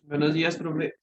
Buenos días, profe.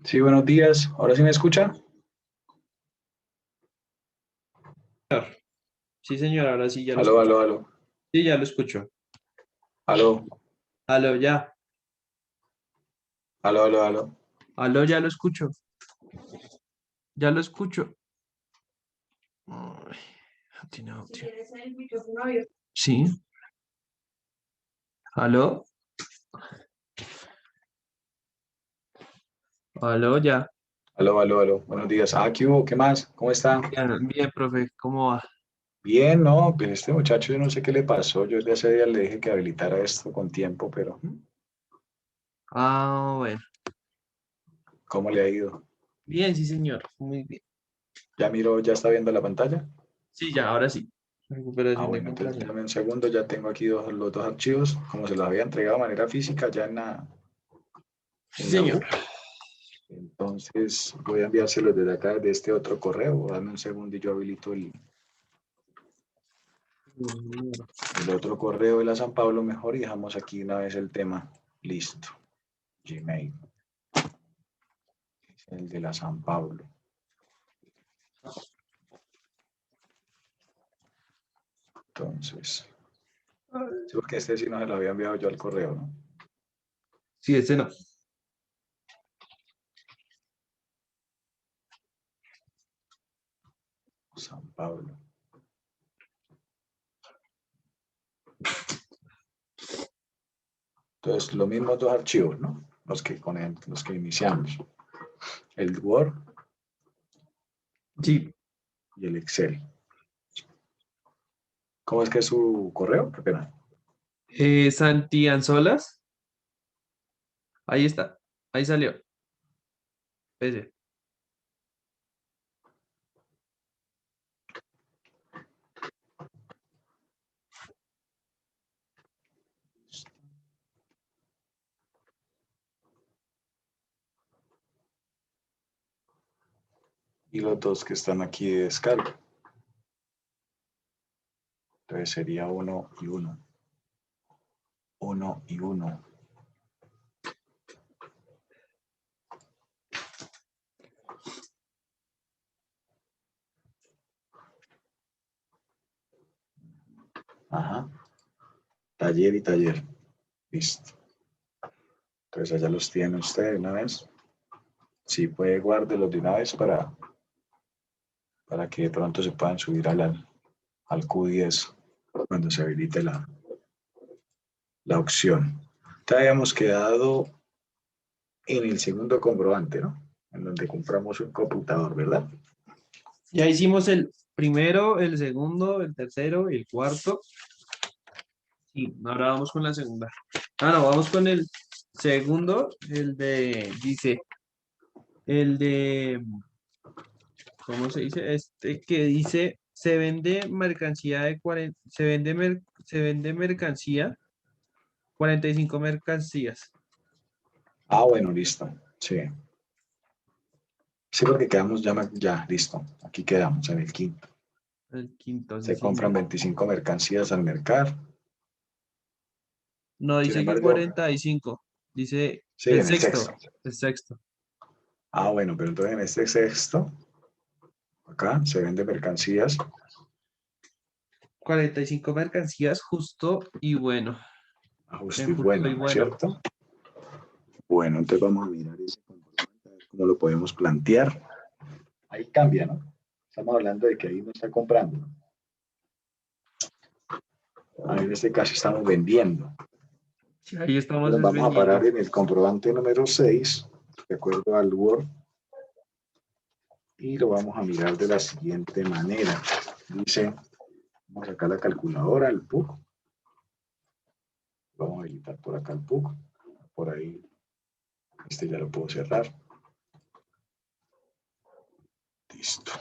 Sí, buenos días. ¿Ahora sí me escucha? Sí, señor, ahora sí ya lo Aló, escucho. aló, aló. Sí, ya lo escucho. Aló, Aló, ya. aló, aló, aló. Aló, ya lo escucho. Ya lo escucho. Ay, no tiene audio. Sí. Aló, aló, ya. Aló, aló, aló. Buenos días. ¿Qué hubo? ¿Qué más? ¿Cómo está? Bien, bien, profe, ¿cómo va? Bien, no, pues este muchacho yo no sé qué le pasó. Yo desde hace días le dije que habilitara esto con tiempo, pero Bueno. ¿cómo le ha ido? Bien, sí, señor. Muy bien. ¿Ya miró, ya está viendo la pantalla? Sí, ya, ahora sí. Recuperación de Bueno, entonces contraseña. dame un segundo. Ya tengo aquí los dos archivos. Como se los había entregado de manera física ya Sí, en la señor. U. Entonces voy a enviárselos desde acá, de este otro correo. Dame un segundo y yo habilito el otro correo de la San Pablo mejor y dejamos aquí una vez el tema listo. Gmail, el de la San Pablo. Entonces, sí, porque este sí no se lo había enviado yo al correo, ¿no? Sí, ese no. San Pablo. Entonces, los mismos dos archivos, ¿no? Los que iniciamos. El Word Sí. y el Excel. ¿Cómo es que es su correo? Qué pena. Santi Anzolas. Ahí está. Ahí salió. Ese. Y los dos que están aquí de descarga. Entonces sería uno y uno. Uno y uno. Ajá. Taller y taller. Listo. Entonces allá los tiene usted de una vez. Sí, puede guárdelos de una vez para que de pronto se puedan subir al Q10 cuando se habilite la opción. Ya habíamos quedado en el segundo comprobante, ¿no? En donde compramos un computador, ¿verdad? Ya hicimos el primero, el segundo, el tercero y el cuarto. Sí, ahora vamos con la segunda. No, vamos con el segundo, el de, ¿cómo se dice? Este que dice, se vende mercancía de 40, se vende mercancía, 45 mercancías. Bueno, listo. Sí. Sí, porque quedamos ya, listo. Aquí quedamos en el quinto. El quinto, sí, Se compran señor. 25 mercancías al mercar. No, Sin dice que embargo, 45. Dice sí, en el sexto. el sexto. Bueno, pero entonces en este sexto, acá se vende mercancías 45 mercancías, justo y bueno. a justo En y justo bueno, y ¿no es bueno. cierto? Bueno, entonces vamos a mirar ese comprobante, a ver cómo lo podemos plantear. Ahí cambia, ¿no? Estamos hablando de que ahí no está comprando, ¿no? Ahí en este caso estamos vendiendo. Sí, ahí Entonces estamos nos es vamos a parar vendiendo. en el comprobante número 6, de acuerdo al Word, y lo vamos a mirar de la siguiente manera. Dice, vamos a sacar la calculadora, el PUC. Vamos a habilitar por acá el PUC. Por ahí, este ya lo puedo cerrar. Listo.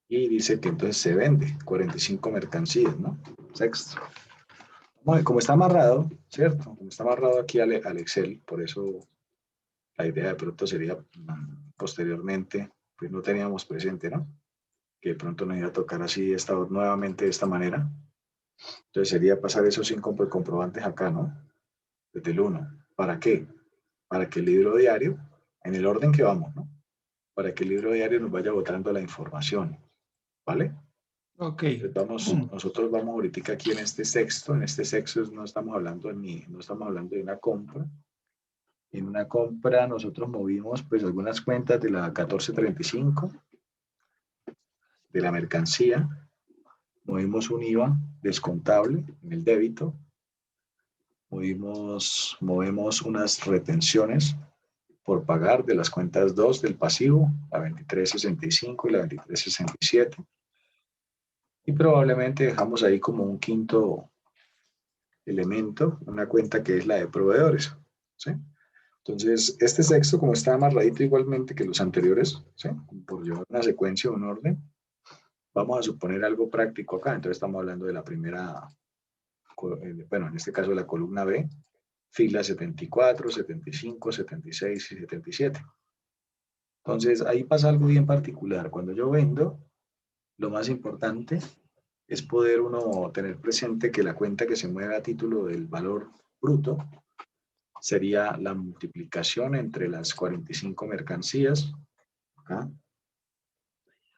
Y dice que entonces se vende 45 mercancías, ¿no? Sexto. Como está amarrado, ¿cierto? Como está amarrado aquí al Excel, por eso la idea de pronto sería posteriormente, pues no teníamos presente, ¿no? Que de pronto nos iba a tocar así nuevamente de esta manera. Entonces sería pasar esos 5 comprobantes acá, ¿no? desde el 1. ¿Para qué? Para que el libro diario, en el orden que vamos, ¿no? Para que el libro diario nos vaya botando la información, ¿vale? Ok. Nosotros vamos ahorita aquí en este sexto no estamos hablando no estamos hablando de una compra. En una compra nosotros movimos pues algunas cuentas de la 1435, de la mercancía, movimos un IVA descontable en el débito, movemos unas retenciones por pagar de las cuentas 2 del pasivo, la 2365 y la 2367. Y probablemente dejamos ahí como un quinto elemento, una cuenta que es la de proveedores. ¿Sí? Entonces, este sexto, como está amarradito igualmente que los anteriores, ¿sí? Por llevar una secuencia o un orden, vamos a suponer algo práctico acá. Entonces, estamos hablando de la primera, bueno, en este caso de la columna B, fila 74, 75, 76 y 77. Entonces, ahí pasa algo bien particular. Cuando yo vendo, lo más importante es poder uno tener presente que la cuenta que se mueve a título del valor bruto sería la multiplicación entre las 45 mercancías. Acá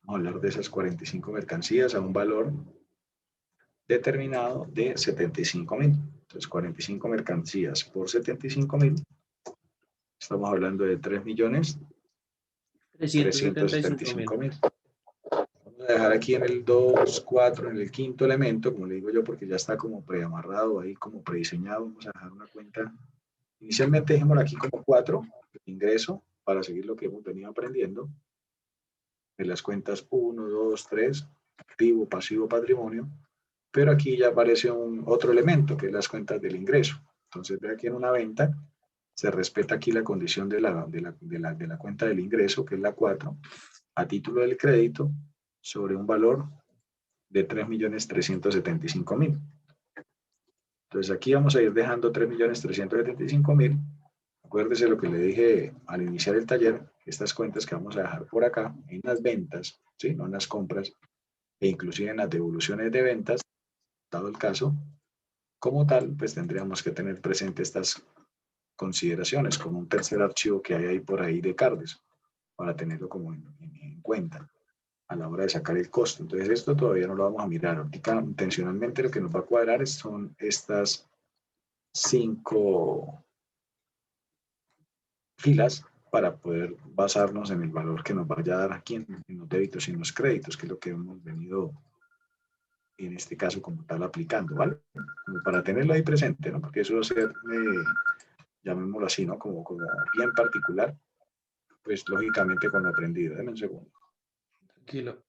vamos a hablar de esas 45 mercancías a un valor determinado de 75.000. Entonces, 45 mercancías por 75.000, estamos hablando de 375.000. 3.375.000. Vamos a dejar aquí en el 2, 4, en el quinto elemento, como le digo yo, porque ya está como preamarrado ahí, como prediseñado. Vamos a dejar una cuenta. Inicialmente dejémosla aquí como 4, ingreso, para seguir lo que hemos venido aprendiendo. De las cuentas 1, 2, 3, activo, pasivo, patrimonio. Pero aquí ya aparece otro elemento, que es las cuentas del ingreso. Entonces, ve aquí en una venta, se respeta aquí la condición de la cuenta del ingreso, que es la 4, a título del crédito, sobre un valor de 3.375.000. Entonces, aquí vamos a ir dejando 3.375.000. Acuérdese lo que le dije al iniciar el taller, estas cuentas que vamos a dejar por acá, en las ventas, ¿sí? No en las compras, e inclusive en las devoluciones de ventas, dado el caso, como tal, pues tendríamos que tener presente estas consideraciones como un tercer archivo que hay ahí por ahí de Cardes, para tenerlo como en cuenta a la hora de sacar el costo. Entonces esto todavía no lo vamos a mirar. Ahorita intencionalmente lo que nos va a cuadrar son estas 5 filas para poder basarnos en el valor que nos vaya a dar aquí en los débitos y en los créditos, que es lo que hemos venido en este caso como tal aplicando, ¿vale? Como para tenerlo ahí presente, ¿no? Porque eso va a ser, llamémoslo así, ¿no? Como bien particular, pues lógicamente con lo aprendido. Deme un segundo. Tranquilo.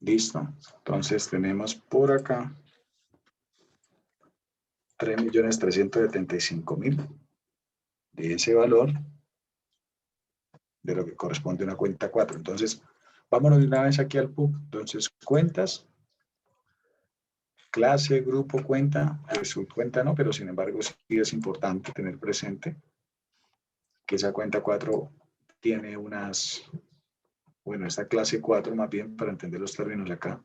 Listo. Entonces tenemos por acá 3.375.000 de ese valor, de lo que corresponde a una cuenta 4. Entonces, vámonos de una vez aquí al PUB. Entonces, cuentas, clase, grupo, cuenta, pues su cuenta no, pero sin embargo sí es importante tener presente que esa cuenta 4 tiene bueno, esta clase 4 más bien, para entender los términos acá,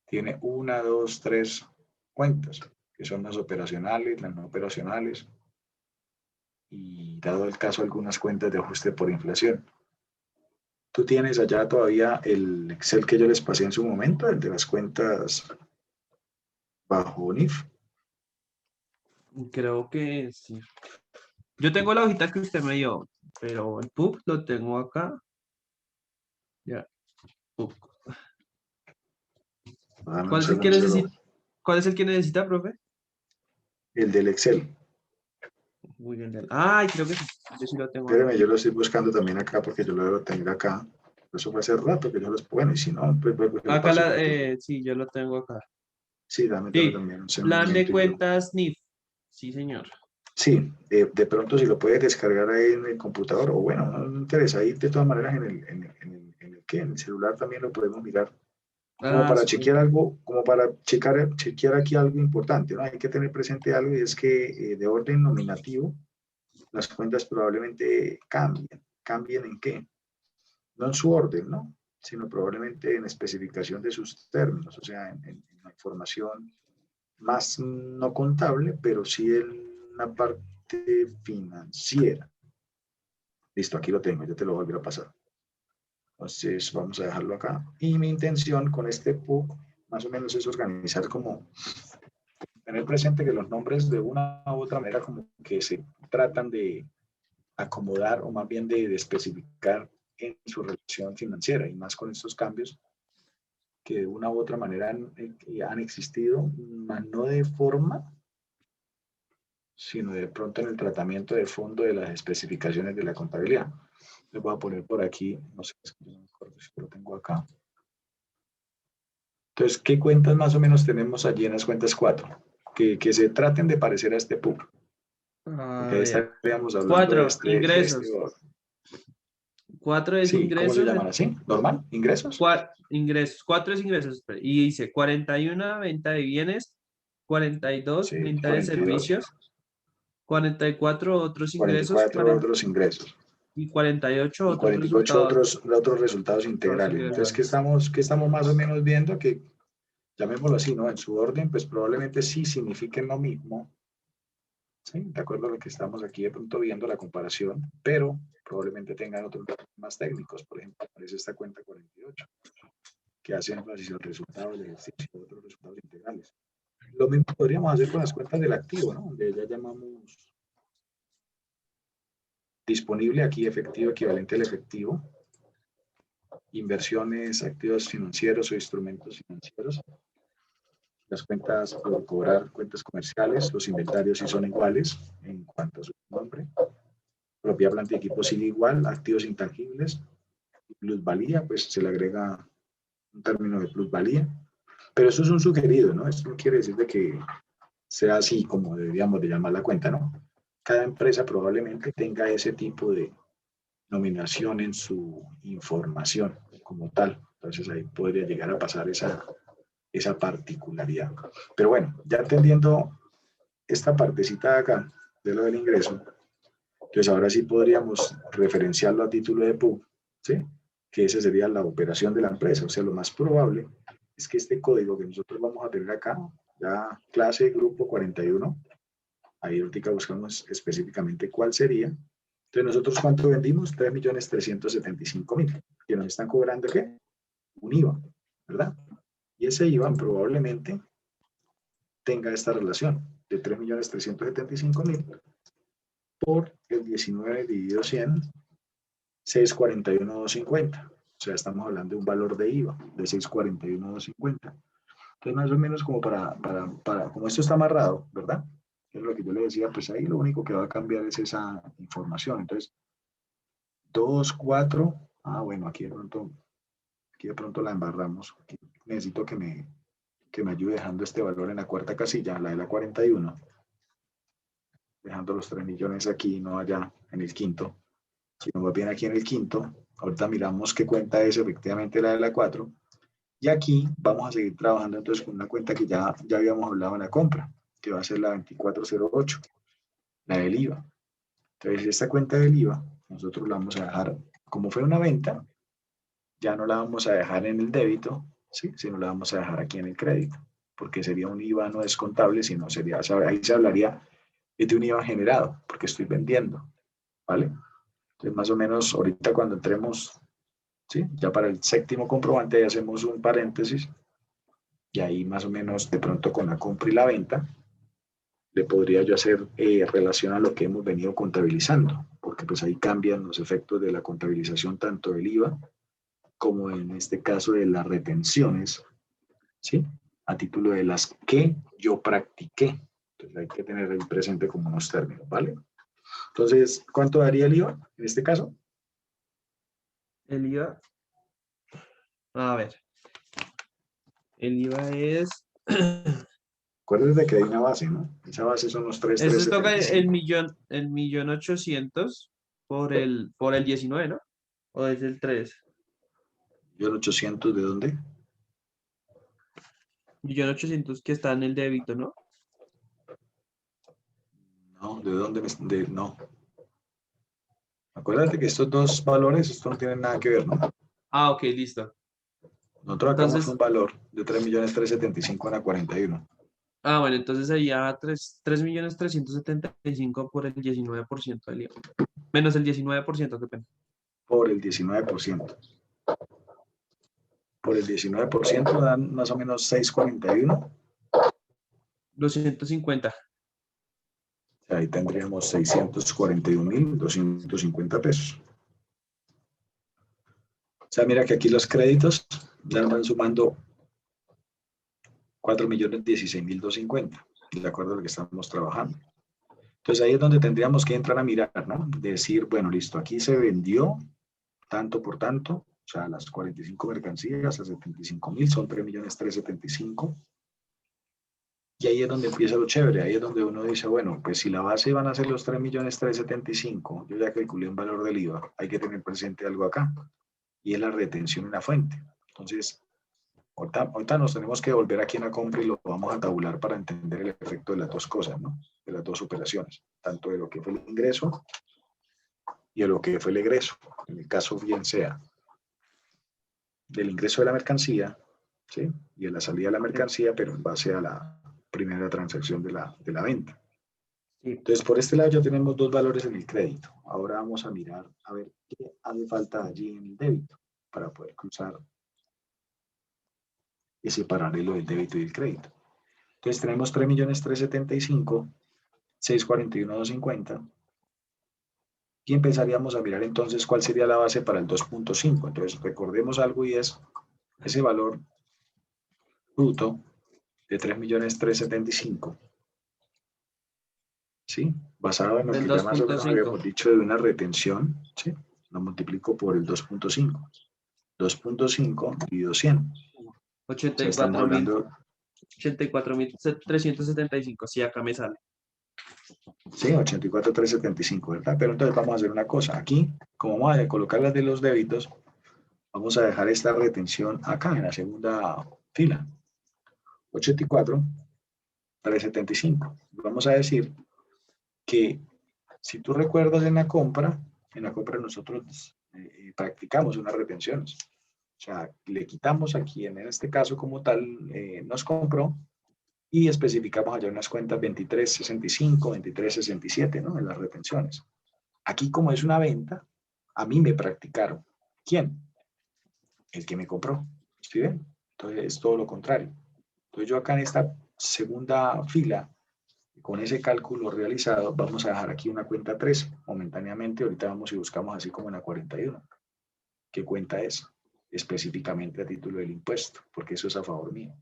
tiene 1, 2, 3 cuentas, que son las operacionales, las no operacionales, y dado el caso, algunas cuentas de ajuste por inflación. ¿Tú tienes allá todavía el Excel que yo les pasé en su momento, el de las cuentas bajo NIF? Creo que sí. Yo tengo la hojita que usted me dio, pero el PUB lo tengo acá. Ya. PUC. Dame un ¿Cuál es el que segundo, necesita? ¿Cuál es el que necesita, profe? el del Excel. Muy bien. Ay, creo que sí. Yo sí lo tengo acá. Espérame, yo lo estoy buscando también acá porque yo lo debo tener acá. Eso fue hace rato que yo los bueno, y si no, pues vuelvo y lo Acá paso contigo. sí, yo lo tengo acá. Sí, dame Sí, también un plan de segundito y yo. cuentas NIF. Sí, señor. Sí, de pronto si lo puedes descargar ahí en el computador, o bueno, no me interesa, ahí de todas maneras ¿qué? En el celular también lo podemos mirar, como Ah, para súper. chequear algo, como para chequear aquí algo importante, ¿no? Hay que tener presente algo y es que de orden nominativo, las cuentas probablemente cambien. ¿Cambien en qué? No en su orden, ¿no? Sino probablemente en especificación de sus términos, o sea, en la información más no contable, pero sí en la parte financiera. Listo, aquí lo tengo, ya te lo voy a volver a pasar. Entonces, vamos a dejarlo acá. Y mi intención con este PUC, más o menos, es organizar como, tener presente que los nombres de una u otra manera como que se tratan de acomodar o más bien de especificar en su relación financiera y más con estos cambios que de una u otra manera han existido, más no de forma, sino de pronto en el tratamiento de fondo de las especificaciones de la contabilidad. Les voy a poner por aquí, no sé, no me acuerdo si lo tengo acá. Entonces, ¿qué cuentas más o menos tenemos allí en las cuentas 4? Que se traten de parecer a este PUC, porque A ahí ver. estaríamos hablando de 4, este ingresos. 4 es sí, ¿cómo se ingresos. llaman así? ¿Normal? ¿Ingresos? Ingresos. 4 es ingresos. Espere. Y dice 41, venta de bienes. 42, Sí, venta de 42. servicios. 44, otros ingresos. 44 otros ingresos. Y 48, Y otros 48 resultados. otros resultados Resultados integrales. Entonces, integrales. qué estamos más o menos viendo? Que, llamémoslo así, ¿no? En su orden, pues probablemente sí signifiquen lo mismo, ¿sí? De acuerdo a lo que estamos aquí de pronto viendo, la comparación, pero probablemente tengan otros datos más técnicos. Por ejemplo, aparece esta cuenta 48, que hace énfasis al resultado del ejercicio, otros resultados integrales. Lo mismo podríamos hacer con las cuentas del activo, ¿no? Donde ya llamamos disponible aquí efectivo equivalente al efectivo, inversiones, activos financieros o instrumentos financieros, las cuentas por cobrar, cuentas comerciales, los inventarios sí son iguales en cuanto a su nombre, propiedad, planta y equipo sigue igual, activos intangibles, plusvalía, pues se le agrega un término de plusvalía, pero eso es un sugerido, ¿no? Eso no quiere decir de que sea así como deberíamos de llamar la cuenta, ¿no? Cada empresa probablemente tenga ese tipo de nominación en su información como tal. Entonces ahí podría llegar a pasar esa particularidad. Pero bueno, ya entendiendo esta partecita de acá, de lo del ingreso, entonces ahora sí podríamos referenciarlo a título de PUC, ¿sí? Que esa sería la operación de la empresa. O sea, lo más probable es que este código que nosotros vamos a tener acá, ya clase grupo 41, ahí ahorita buscamos específicamente cuál sería. Entonces, ¿nosotros cuánto vendimos? 3.375.000. ¿Que nos están cobrando qué? Un IVA, ¿verdad? Y ese IVA probablemente tenga esta relación de 3.375.000 por el 19 dividido 100, 641.250. O sea, estamos hablando de un valor de IVA de 641.250. Entonces, más o menos como como esto está amarrado, ¿verdad? Es lo que yo le decía, pues ahí lo único que va a cambiar es esa información. Entonces, 2, 4, bueno, aquí de pronto la embarramos. Aquí necesito que me ayude dejando este valor en la cuarta casilla, la de la 41, dejando los 3 millones aquí, no allá en el quinto, sino más bien aquí en el quinto. Ahorita miramos qué cuenta es efectivamente la de la 4. Y aquí vamos a seguir trabajando entonces con una cuenta que ya habíamos hablado en la compra, que va a ser la 2408, la del IVA. Entonces, esta cuenta del IVA, nosotros la vamos a dejar, como fue una venta, ya no la vamos a dejar en el débito, ¿sí? Sino la vamos a dejar aquí en el crédito, porque sería un IVA no descontable, sino sería, ahí se hablaría de un IVA generado, porque estoy vendiendo, ¿vale? Entonces, más o menos, ahorita cuando entremos, ¿sí? Ya para el séptimo comprobante, ahí hacemos un paréntesis, y ahí más o menos, de pronto con la compra y la venta, le podría yo hacer relación a lo que hemos venido contabilizando, porque pues ahí cambian los efectos de la contabilización tanto del IVA como en este caso de las retenciones, ¿sí? A título de las que yo practiqué. Entonces hay que tener ahí presente como unos términos, ¿vale? Entonces, ¿cuánto daría el IVA en este caso? El IVA, a ver, el IVA es, Acuérdense que hay una base, ¿no? Esa base son los ese toca 3,375. el millón ochocientos por el 19, ¿no? ¿O es el 3? ¿Y el 800 de dónde? Millón ochocientos que está en el débito, ¿no? No, ¿de dónde? No. Acuérdate que estos dos valores, esto no tienen nada que ver, ¿no? Ah, ok, listo. Nosotros sacamos un Entonces, valor de 3.375.000 a 41. bueno, entonces sería 3.375.000 por el 19% del IVA. Menos el 19%, qué pena. Por el 19%. Por el 19% dan más o menos 641. 250. Ahí tendríamos 641.250 pesos. O sea, mira que aquí los créditos ya van sumando 4.016.250, de acuerdo a lo que estamos trabajando. Entonces ahí es donde tendríamos que entrar a mirar, ¿no? Decir, bueno, listo, aquí se vendió tanto por tanto, o sea, las 45 mercancías a 75.000 son 3.375.000. Y ahí es donde empieza lo chévere, ahí es donde uno dice, bueno, pues si la base van a ser los 3.375.000, yo ya calculé un valor del IVA, hay que tener presente algo acá, y es la retención en la fuente. Entonces, ahorita nos tenemos que volver aquí en la compra y lo vamos a tabular para entender el efecto de las dos cosas, ¿no? De las dos operaciones, tanto de lo que fue el ingreso y de lo que fue el egreso. En el caso bien sea del ingreso de la mercancía, ¿sí? Y de la salida de la mercancía, pero en base a la primera transacción de la venta. Sí. Entonces, por este lado ya tenemos dos valores en el crédito. Ahora vamos a mirar a ver qué hace falta allí en el débito para poder cruzar ese paralelo del débito y el crédito. Entonces tenemos 3.375.000, 641.250. Y empezaríamos a mirar entonces cuál sería la base para el 2.5. Entonces recordemos algo y es ese valor bruto de 3.375.000, ¿sí? Basado en lo Del que ya más o menos 2.5. habíamos dicho de una retención, ¿sí? Lo multiplico por el 2.5. 2.5 dividido 100. O ochenta sea, y estamos cuatro mil hablando, 84.375. Sí, acá me sale. sí, 84.375, ¿verdad? Pero entonces vamos a hacer una cosa. Aquí, como vamos a colocar las de los débitos, vamos a dejar esta retención acá en la segunda fila. 84.375. Vamos a decir que si tú recuerdas en la compra nosotros practicamos unas retenciones. O sea, le quitamos a quien en este caso como tal nos compró y especificamos allá unas cuentas 23.65, 23.67, ¿no? En las retenciones. Aquí como es una venta, a mí me practicaron. ¿Quién? El que me compró. ¿Sí ven? Entonces es todo lo contrario. Entonces yo acá en esta segunda fila, con ese cálculo realizado, vamos a dejar aquí una cuenta 3 momentáneamente. Ahorita vamos y buscamos así como en la 41. ¿Qué cuenta es? Específicamente a título del impuesto, porque eso es a favor mío.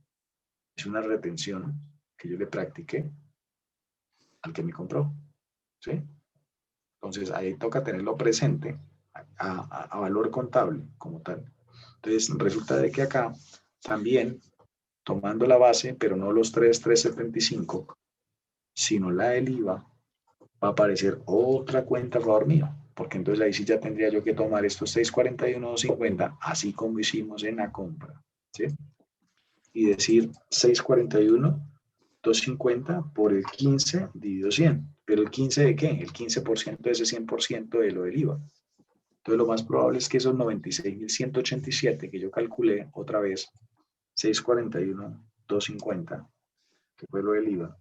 Es una retención que yo le practiqué al que me compró. ¿Sí? Entonces ahí toca tenerlo presente a valor contable como tal. Entonces resulta de que acá también tomando la base, pero no los 3.375, sino la del IVA, va a aparecer otra cuenta a favor mío, porque entonces ahí sí ya tendría yo que tomar estos 641.250, así como hicimos en la compra, ¿sí? Y decir 641.250 por el 15 dividido 100. ¿Pero el 15 de qué? El 15% de ese 100% de lo del IVA. Entonces lo más probable es que esos 96.187 que yo calculé otra vez, 641.250, que fue lo del IVA,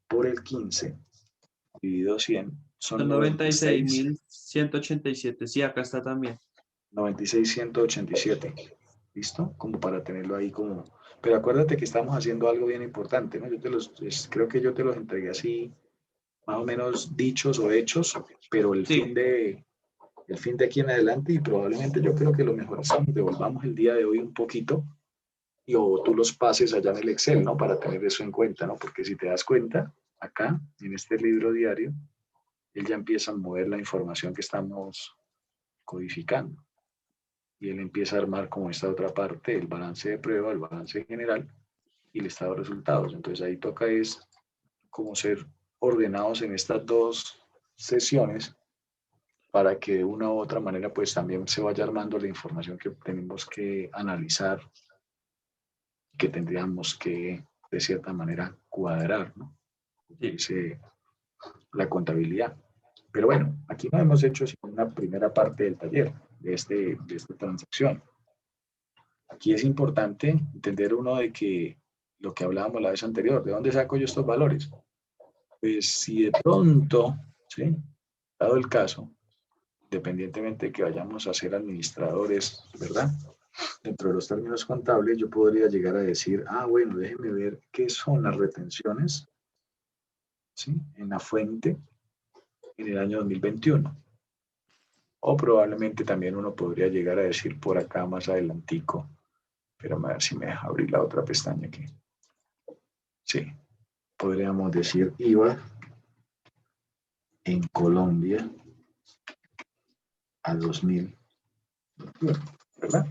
por el 15 dividido 100, son Son 96.187. Sí, acá está también. 96.187. ¿Listo? Como para tenerlo ahí como... Pero acuérdate que estamos haciendo algo bien importante, ¿no? Creo que yo te los entregué así, más o menos dichos o hechos, pero el fin Sí, el fin de aquí en adelante y probablemente yo creo que lo mejor es que devolvamos el día de hoy un poquito y o tú los pases allá en el Excel, ¿no? Para tener eso en cuenta, ¿no? Porque si te das cuenta, acá, en este libro diario, él ya empieza a mover la información que estamos codificando. Y él empieza a armar como esta otra parte, el balance de prueba, el balance general y el estado de resultados. Entonces ahí toca es como ser ordenados en estas dos sesiones para que de una u otra manera pues también se vaya armando la información que tenemos que analizar, que tendríamos que de cierta manera cuadrar, ¿no? Sí. Dice la contabilidad. Pero bueno, aquí no hemos hecho sino una primera parte del taller, de esta transacción. Aquí es importante entender uno de que lo que hablábamos la vez anterior, ¿de dónde saco yo estos valores? Pues si de pronto, ¿sí? Dado el caso, independientemente de que vayamos a ser administradores, ¿verdad? Dentro de los términos contables, yo podría llegar a decir, ah, bueno, déjeme ver qué son las retenciones, ¿sí? En la fuente en el año 2021. O probablemente también uno podría llegar a decir por acá más adelantico, pero a ver si me deja abrir la otra pestaña aquí. Sí, podríamos decir IVA en Colombia a 2021, ¿verdad?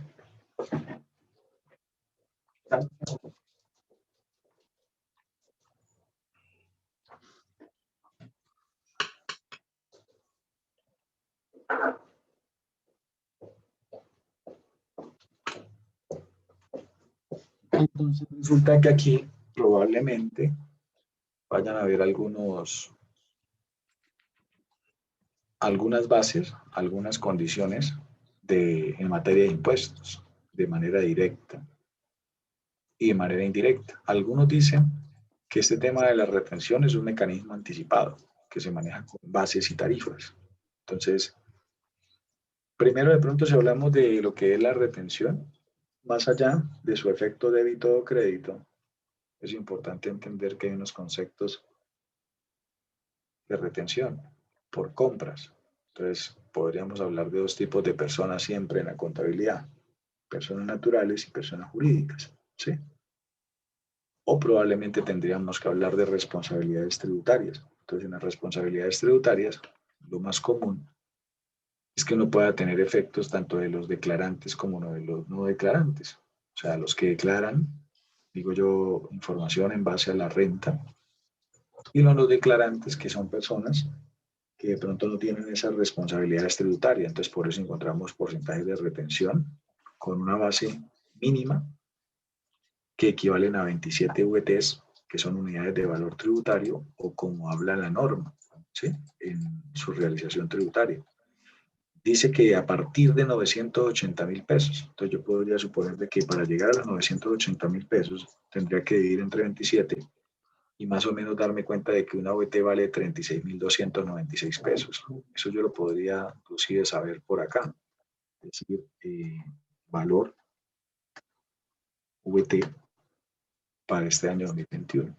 Entonces resulta que aquí probablemente vayan a haber algunas bases, algunas condiciones en materia de impuestos, de manera directa y de manera indirecta. Algunos dicen que este tema de la retención es un mecanismo anticipado, que se maneja con bases y tarifas. Entonces, primero de pronto si hablamos de lo que es la retención, más allá de su efecto débito o crédito, es importante entender que hay unos conceptos de retención por compras. Entonces, podríamos hablar de dos tipos de personas siempre en la contabilidad, personas naturales y personas jurídicas, ¿sí? O probablemente tendríamos que hablar de responsabilidades tributarias. Entonces, en las responsabilidades tributarias, lo más común es que no pueda tener efectos tanto de los declarantes como de los no declarantes. O sea, los que declaran, digo yo, información en base a la renta, y los declarantes, que son personas que de pronto no tienen esas responsabilidades tributarias. Entonces, por eso encontramos porcentajes de retención con una base mínima que equivalen a 27 VTs, que son unidades de valor tributario, o como habla la norma, ¿sí? En su realización tributaria. Dice que a partir de 980.000 pesos, entonces yo podría suponer de que para llegar a los 980.000 pesos tendría que dividir entre 27 y más o menos darme cuenta de que una VT vale 36.296 pesos. Eso yo lo podría inclusive saber por acá. Es decir, valor VT para este año 2021.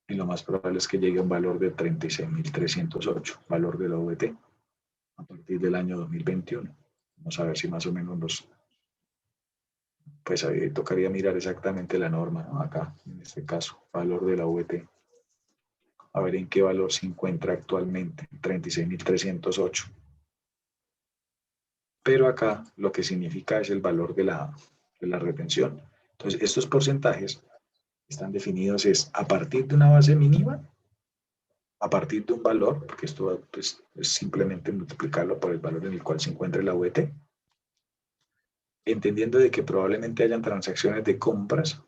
Y lo más probable es que llegue a un valor de 36.308, valor de la VT, a partir del año 2021. Vamos a ver si más o menos pues ahí tocaría mirar exactamente la norma, ¿no? Acá, en este caso, valor de la VT. A ver en qué valor se encuentra actualmente, 36.308. Pero acá lo que significa es el valor de la retención. Entonces, estos porcentajes están definidos es a partir de una base mínima, a partir de un valor, porque esto pues, es simplemente multiplicarlo por el valor en el cual se encuentra la VT, entendiendo de que probablemente hayan transacciones de compras,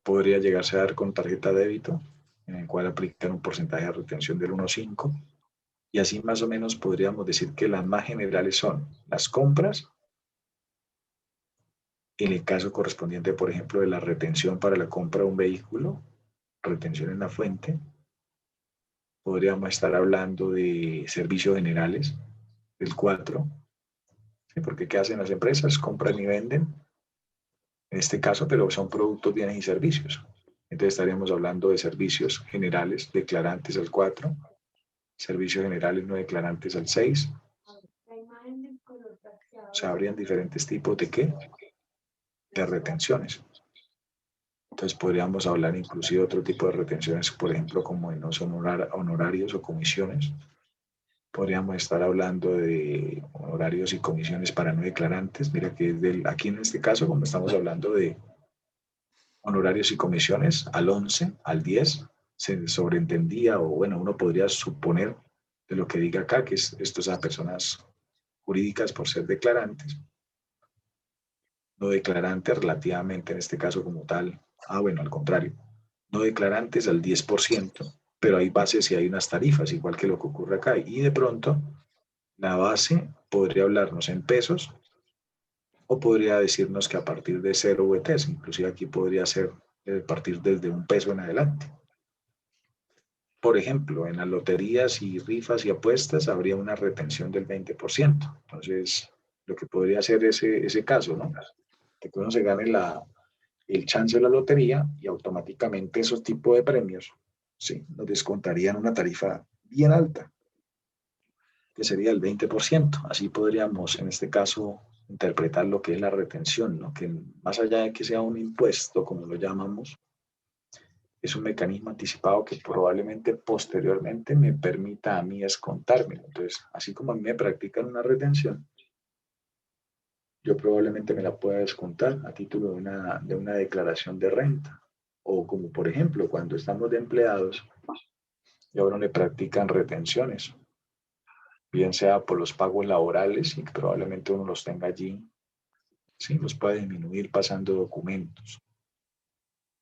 podría llegarse a dar con tarjeta de débito, en el cual aplicar un porcentaje de retención del 1,5, y así más o menos podríamos decir que las más generales son las compras, en el caso correspondiente, por ejemplo, de la retención para la compra de un vehículo, retención en la fuente, podríamos estar hablando de servicios generales, del 4, ¿sí? Porque ¿qué hacen las empresas? Compran y venden, en este caso, pero son productos, bienes y servicios. Entonces estaríamos hablando de servicios generales, declarantes al 4, servicios generales no declarantes al 6. O sea, habrían diferentes tipos de ¿qué? De retenciones. Entonces podríamos hablar inclusive de otro tipo de retenciones, por ejemplo, como en los honorarios o comisiones. Podríamos estar hablando de honorarios y comisiones para no declarantes. Mira que aquí en este caso, como estamos hablando de honorarios y comisiones, al 11, al 10, se sobreentendía, o bueno, uno podría suponer de lo que diga acá, que esto es a personas jurídicas por ser declarantes, no declarantes relativamente en este caso como tal. Bueno, al contrario, no declarantes al 10%, pero hay bases y hay unas tarifas, igual que lo que ocurre acá. Y de pronto, la base podría hablarnos en pesos o podría decirnos que a partir de 0 VTs, inclusive aquí podría ser partir desde $1 en adelante. Por ejemplo, en las loterías y rifas y apuestas habría una retención del 20%. Entonces, lo que podría ser ese caso, ¿no? Que uno se gane el chance de la lotería y automáticamente esos tipos de premios, sí, nos descontarían una tarifa bien alta, que sería el 20%. Así podríamos, en este caso, interpretar lo que es la retención, ¿no? Que más allá de que sea un impuesto, como lo llamamos, es un mecanismo anticipado que probablemente posteriormente me permita a mí descontarme. Entonces, así como a mí me practican una retención, yo probablemente me la pueda descontar a título de una declaración de renta. O como por ejemplo, cuando estamos de empleados y ahora le practican retenciones, bien sea por los pagos laborales y que probablemente uno los tenga allí, sí, los puede disminuir pasando documentos,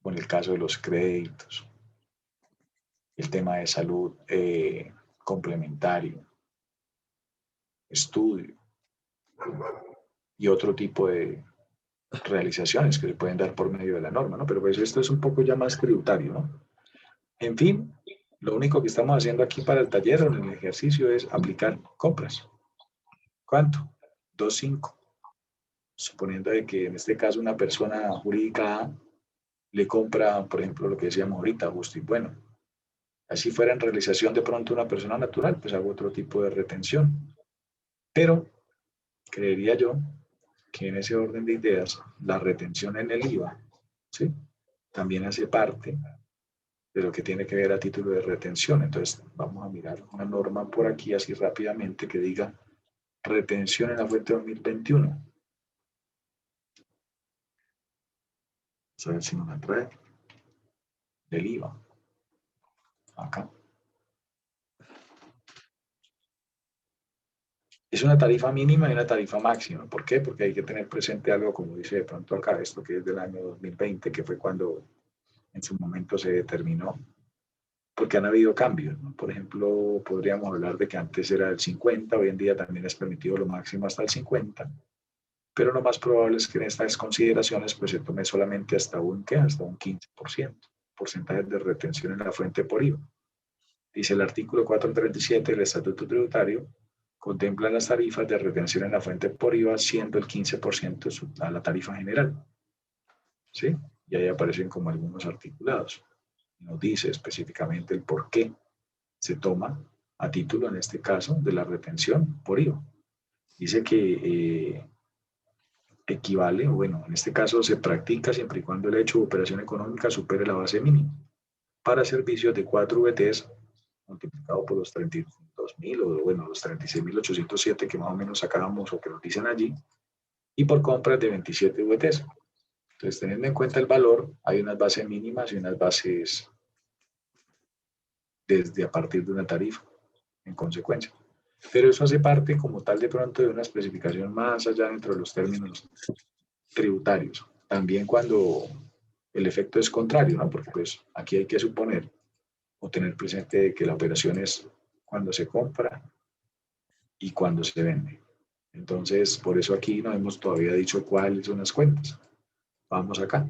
o en el caso de los créditos, el tema de salud complementario, estudio y otro tipo de realizaciones que se pueden dar por medio de la norma, ¿no? Pero pues esto es un poco ya más tributario, ¿no? En fin, lo único que estamos haciendo aquí para el taller o en el ejercicio es aplicar compras. ¿Cuánto? 2.5. Suponiendo de que en este caso una persona jurídica A le compra, por ejemplo, lo que decíamos ahorita, justo y bueno. Así fuera en realización de pronto una persona natural, pues hago otro tipo de retención. Pero creería yo que en ese orden de ideas, la retención en el IVA, ¿sí? También hace parte de lo que tiene que ver a título de retención. Entonces, vamos a mirar una norma por aquí así rápidamente que diga retención en la fuente 2021. Vamos a ver si nos la trae del IVA. Acá. Es una tarifa mínima y una tarifa máxima. ¿Por qué? Porque hay que tener presente algo, como dice de pronto acá, esto que es del año 2020, que fue cuando en su momento se determinó, porque han habido cambios, ¿no? Por ejemplo, podríamos hablar de que antes era el 50, hoy en día también es permitido lo máximo hasta el 50, pero lo más probable es que en estas consideraciones pues se tome solamente hasta un 15%, porcentaje de retención en la fuente por IVA. Dice el artículo 437 del Estatuto Tributario, contempla las tarifas de retención en la fuente por IVA siendo el 15% a la tarifa general. ¿Sí? Y ahí aparecen como algunos articulados. Nos dice específicamente el por qué se toma a título, en este caso, de la retención por IVA. Dice que equivale, o bueno, en este caso se practica siempre y cuando el hecho de operación económica supere la base mínima para servicios de 4 VTs multiplicado por los 32.000 o bueno, los 36.807 que más o menos sacábamos o que nos dicen allí, y por compras de 27 VTs. Entonces, teniendo en cuenta el valor, hay unas bases mínimas y unas bases desde a partir de una tarifa, en consecuencia. Pero eso hace parte como tal de pronto de una especificación más allá dentro de los términos tributarios. También cuando el efecto es contrario, ¿no? Porque pues aquí hay que suponer o tener presente que la operación es cuando se compra y cuando se vende. Entonces, por eso aquí no hemos todavía dicho cuáles son las cuentas. Vamos acá.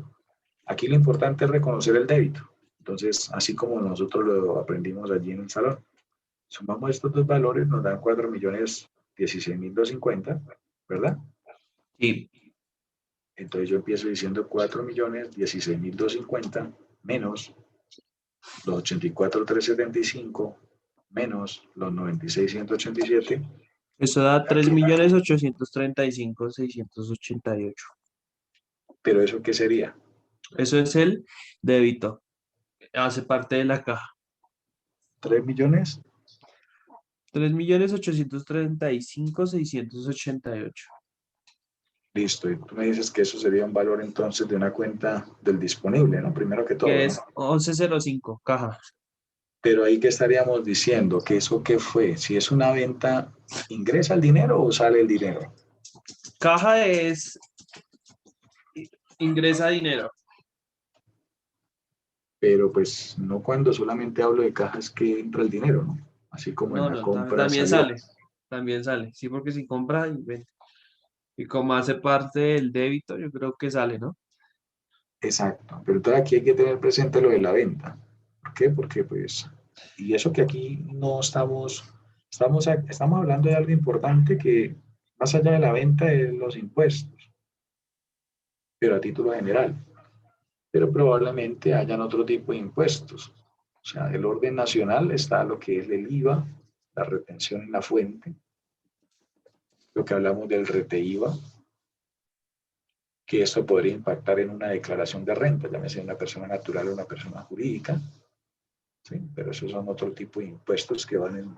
Aquí lo importante es reconocer el débito. Entonces, así como nosotros lo aprendimos allí en el salón, sumamos estos dos valores, nos dan 4.016.250, ¿verdad? Sí. Entonces yo empiezo diciendo 4.016.250 menos los 84.375 menos los 96.187. Eso da 3.835.688. Pero ¿eso qué sería? Eso es el débito. Hace parte de la caja. 3 millones. 3.835.688. Listo. Y tú me dices que eso sería un valor entonces de una cuenta del disponible, ¿no? Primero que todo, Que ¿no? es 11.05, caja. Pero ahí que estaríamos diciendo que eso qué fue, si es una venta, ¿ingresa el dinero o sale el dinero? Caja es ingresa dinero. Pero pues no cuando solamente hablo de cajas que entra el dinero, ¿no? Así como en No, la no, compra también salió. sale. También sale. Sí, porque si compra y vende. Y como hace parte del débito, yo creo que sale, ¿no? Exacto. Pero entonces aquí hay que tener presente lo de la venta. ¿Por qué? Porque pues, y eso que aquí no estamos hablando de algo importante que más allá de la venta de los impuestos, pero a título general. Pero probablemente hayan otro tipo de impuestos. O sea, del orden nacional está lo que es el IVA, la retención en la fuente, lo que hablamos del RETEIVA, que esto podría impactar en una declaración de renta, llámese una persona natural o una persona jurídica, ¿sí? Pero esos son otro tipo de impuestos que van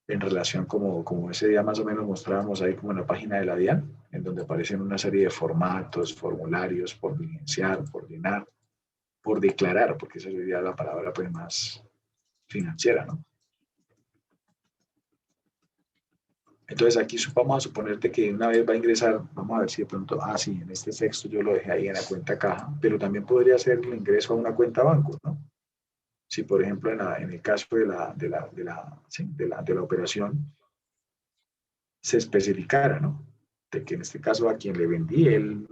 en relación como ese día más o menos mostrábamos ahí como en la página de la DIAN, en donde aparecen una serie de formatos, formularios por diligenciar, por llenar, por declarar, porque esa sería la palabra pues más financiera, ¿no? Entonces aquí vamos a suponerte que una vez va a ingresar, vamos a ver si de pronto, sí, en este texto yo lo dejé ahí en la cuenta caja, pero también podría ser el ingreso a una cuenta banco, ¿no? Si por ejemplo en el caso de la operación se especificara, ¿no? De que en este caso a quien le vendí, él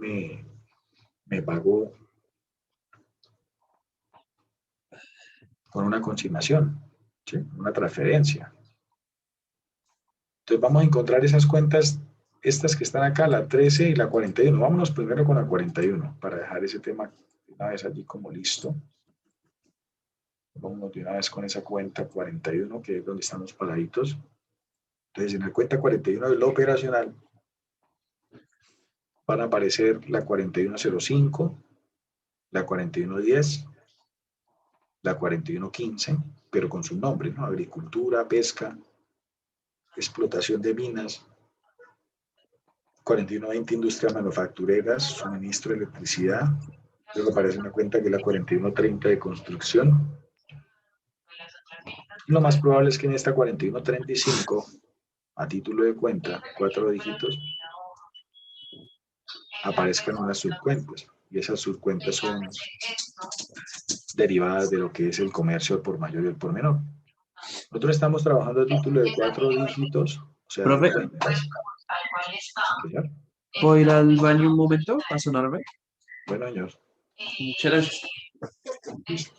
me pagó con una consignación, ¿sí? Una transferencia. Entonces vamos a encontrar esas cuentas, estas que están acá, la 13 y la 41. Vámonos primero con la 41 para dejar ese tema de una vez allí como listo. Vámonos de una vez con esa cuenta 41, que es donde están los paraditos. Entonces en la cuenta 41 de lo operacional van a aparecer la 4105, la 4110, la 4115, pero con su nombre, ¿no? Agricultura, pesca, explotación de minas, 4120 industrias manufactureras, suministro de electricidad. Luego aparece una cuenta que es la 4130 de construcción. Lo más probable es que en esta 4135, a título de cuenta, 4 dígitos, aparezcan unas subcuentas. Y esas subcuentas son derivadas de lo que es el comercio al por mayor y al por menor. Nosotros estamos trabajando a título de 4 dígitos, o sea, de Profe, cuentas. Señor. ¿puedo ir al baño un momento a sonarme? Bueno, señor. Muchas gracias. Listo.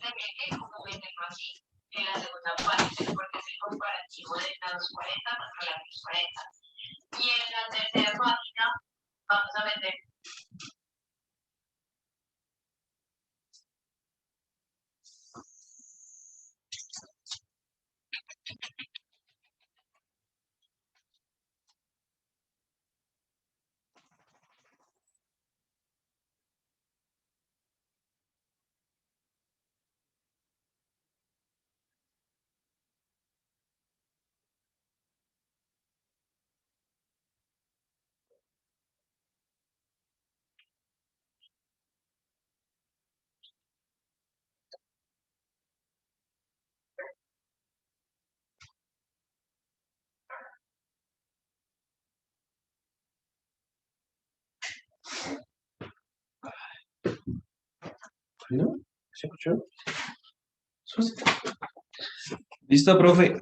¿No? ¿Se escuchó? Listo, profe.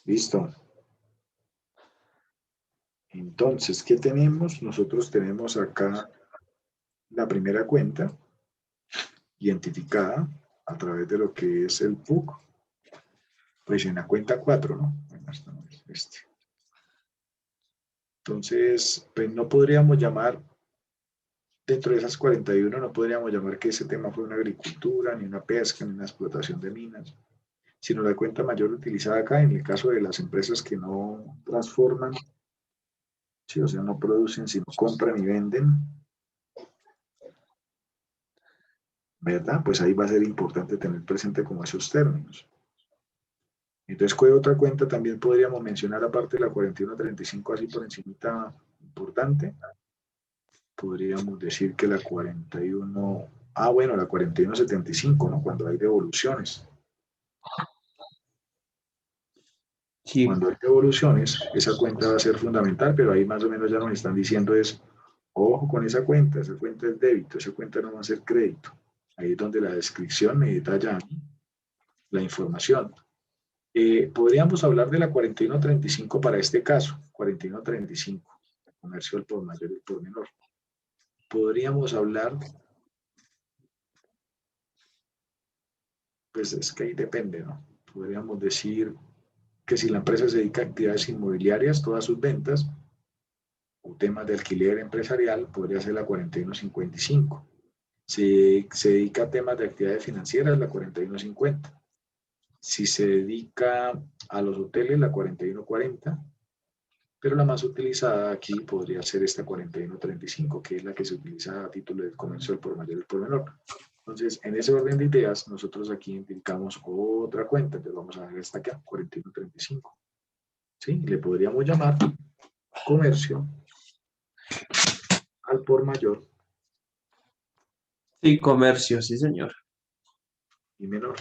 Listo. Entonces, ¿qué tenemos? Nosotros tenemos acá la primera cuenta identificada a través de lo que es el PUC, pues en la cuenta 4, ¿no? Bueno, esta no es este. Entonces, pues no podríamos llamar dentro de esas 41 no podríamos llamar que ese tema fue una agricultura, ni una pesca, ni una explotación de minas, sino la cuenta mayor utilizada acá en el caso de las empresas que no transforman, sí, o sea, no producen, sino compran y venden, ¿verdad? Pues ahí va a ser importante tener presente como esos términos. Entonces, ¿qué otra cuenta también podríamos mencionar aparte de la 4135 así por encimita importante? Podríamos decir que la 41, bueno, la 4175, ¿no? Cuando hay devoluciones. Sí, Cuando hay devoluciones, esa cuenta va a ser fundamental, pero ahí más o menos ya nos están diciendo es, ojo con esa cuenta es débito, esa cuenta no va a ser crédito. Ahí es donde la descripción me detalla la información. Podríamos hablar de la 4135 para este caso, 4135, comercio al por mayor y el por menor. Podríamos hablar, pues es que ahí depende, ¿no? Podríamos decir que si la empresa se dedica a actividades inmobiliarias, todas sus ventas, o temas de alquiler empresarial, podría ser la 4155. Si se dedica a temas de actividades financieras, la 4150. Si se dedica a los hoteles, la 4140. Pero la más utilizada aquí podría ser esta 4135, que es la que se utiliza a título de comercio al por mayor y por menor. Entonces, en ese orden de ideas, nosotros aquí indicamos otra cuenta. Entonces, vamos a ver esta acá, 4135. ¿Sí? Le podríamos llamar comercio al por mayor sí, comercio, sí, señor. y menor.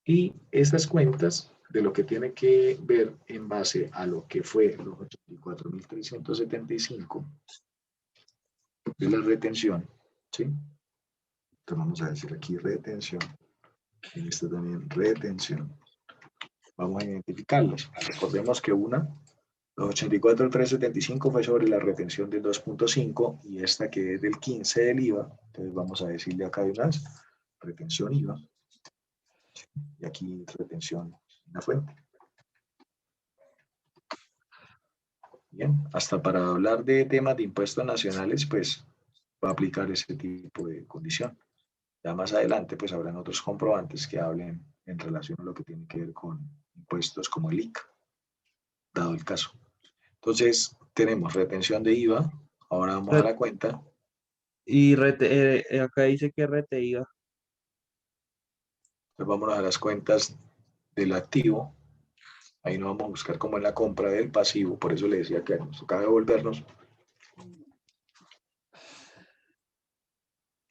Y estas cuentas de lo que tiene que ver en base a lo que fue los 84.375 de la retención, ¿sí? Entonces vamos a decir aquí retención, en esta también retención. Vamos a identificarlas. Recordemos que los 84.375 fue sobre la retención del 2.5 y esta que es del 15 del IVA. Entonces vamos a decirle acá de una vez, retención IVA. Y aquí retención en la fuente. Bien, hasta para hablar de temas de impuestos nacionales, pues va a aplicar ese tipo de condición. Ya más adelante, pues habrán otros comprobantes que hablen en relación a lo que tiene que ver con impuestos como el ICA, dado el caso. Entonces, tenemos retención de IVA, ahora vamos a Re- la cuenta, Y acá dice que rete iba. pues vámonos a las cuentas del activo, ahí nos vamos a buscar como en la compra del pasivo, por eso le decía que nos toca devolvernos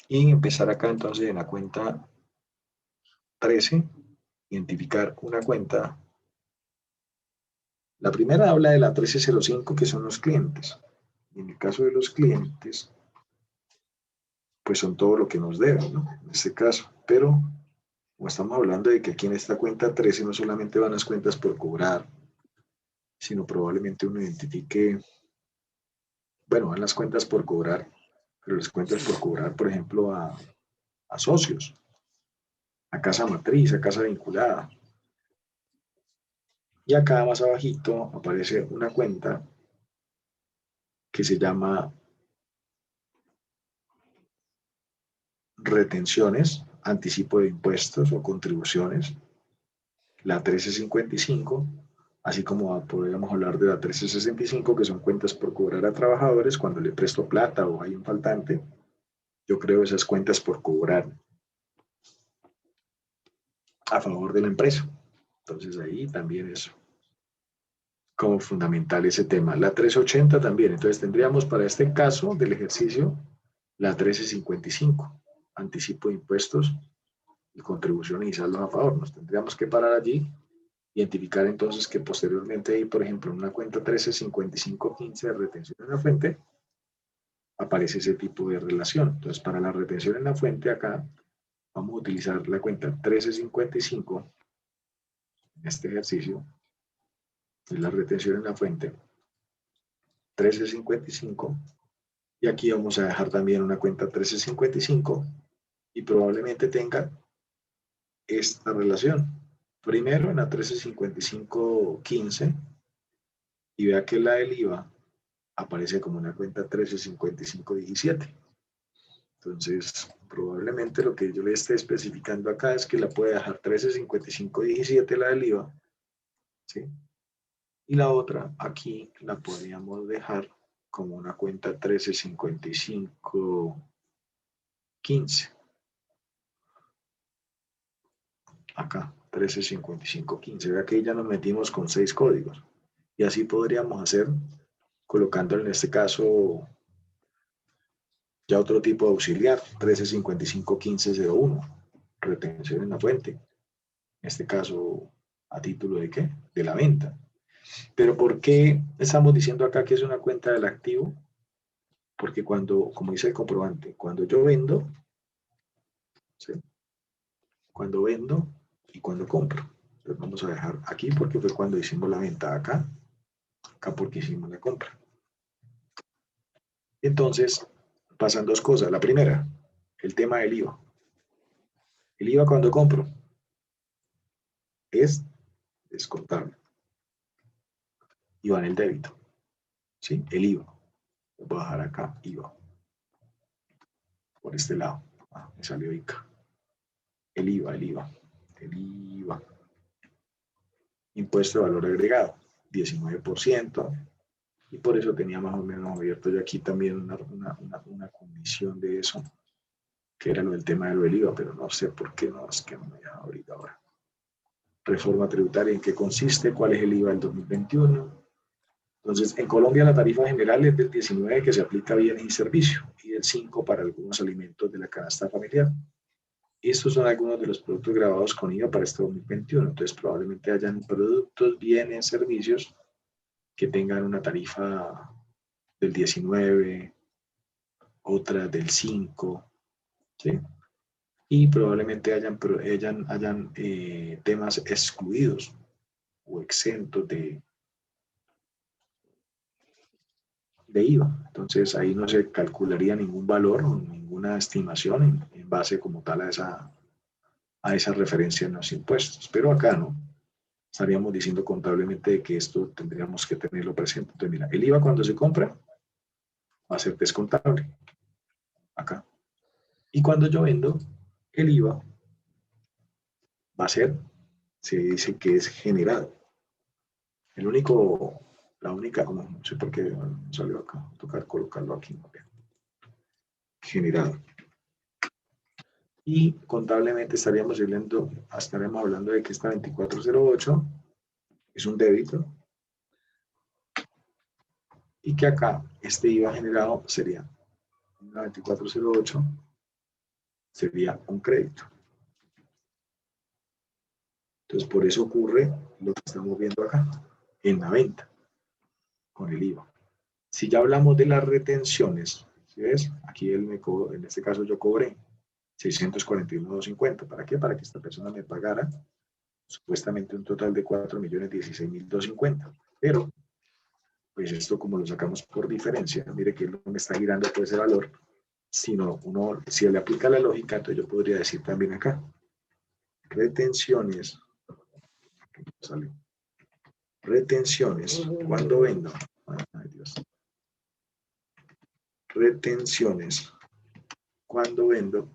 y empezar acá entonces en la cuenta 13, identificar una cuenta. La primera habla de la 1305, que son los clientes. Y en el caso de los clientes, pues son todo lo que nos deben, ¿no? En este caso. Pero, como estamos hablando de que aquí en esta cuenta 13 no solamente van las cuentas por cobrar, sino probablemente uno identifique, bueno, van las cuentas por cobrar, pero las cuentas por cobrar, por ejemplo, a socios, a casa matriz, a casa vinculada. Y acá más abajito aparece una cuenta que se llama retenciones, anticipo de impuestos o contribuciones, la 1355, así como podríamos hablar de la 1365, que son cuentas por cobrar a trabajadores cuando le presto plata o hay un faltante. Yo creo esas cuentas por cobrar a favor de la empresa. Entonces ahí también es como fundamental ese tema. La 1380 también. Entonces tendríamos para este caso del ejercicio la 1355, anticipo de impuestos y contribuciones y saldos a favor. Nos tendríamos que parar allí, identificar entonces que posteriormente ahí, por ejemplo, en una cuenta 135515 de retención en la fuente, aparece ese tipo de relación. Entonces, para la retención en la fuente acá, vamos a utilizar la cuenta 1355 en este ejercicio, es la retención en la fuente 1355, y aquí vamos a dejar también una cuenta 1355 y probablemente tenga esta relación. Primero en la 135515 y vea que la del IVA aparece como una cuenta 135517. Entonces, probablemente lo que yo le esté especificando acá es que la puede dejar 135517 la del IVA, ¿sí? Y la otra aquí la podríamos dejar como una cuenta 135515. Acá, 135515. Vea que ya nos metimos con 6 códigos. Y así podríamos hacer, colocando en este caso ya otro tipo de auxiliar, 13551501, retención en la fuente. En este caso, ¿a título de qué? De la venta. Pero ¿por qué estamos diciendo acá que es una cuenta del activo? Porque cuando, como dice el comprobante, cuando yo vendo, ¿sí? Cuando vendo y cuando compro. Entonces vamos a dejar aquí porque fue cuando hicimos la venta, acá porque hicimos la compra. Entonces, pasan dos cosas. La primera, el tema del IVA. El IVA cuando compro es descontable. IVA en el débito. ¿Sí? El IVA. Voy a bajar acá, IVA. Por este lado. Ah, me salió ICA. El IVA, el IVA. El IVA. Impuesto de valor agregado, 19%. Y por eso tenía más o menos abierto yo aquí también una condición de eso, que era lo del tema de lo del IVA, pero no sé por qué no, es que no me deja abrir ahora. Reforma tributaria, ¿en qué consiste? ¿Cuál es el IVA del 2021? Entonces, en Colombia la tarifa general es del 19 que se aplica a bienes y servicios y del 5 para algunos alimentos de la canasta familiar. Estos son algunos de los productos grabados con IVA para este 2021. Entonces, probablemente hayan productos, bienes, servicios que tengan una tarifa del 19, otra del 5, ¿sí? Y probablemente hayan temas excluidos o exentos de IVA. Entonces ahí no se calcularía ningún valor o ninguna estimación en base como tal a esa referencia en los impuestos. Pero acá no. Estaríamos diciendo contablemente de que esto tendríamos que tenerlo presente. Entonces mira, el IVA cuando se compra va a ser descontable. Acá. Y cuando yo vendo, el IVA va a ser, se dice que es generado. La única, no sé por qué salió acá, tocar colocarlo aquí. Generado. Y contablemente estaremos hablando de que esta 2408 es un débito y que acá este IVA generado sería una 2408 sería un crédito. Entonces por eso ocurre lo que estamos viendo acá en la venta con el IVA. Si ya hablamos de las retenciones, ¿sí ves? Aquí en este caso yo cobré 641.250. ¿Para qué? Para que esta persona me pagara supuestamente un total de 4.016.250. Pero, pues esto como lo sacamos por diferencia, mire que no me está girando todo ese valor, sino si le aplica la lógica, entonces yo podría decir también acá, retenciones, cuando vendo, ay Dios, retenciones, cuando vendo,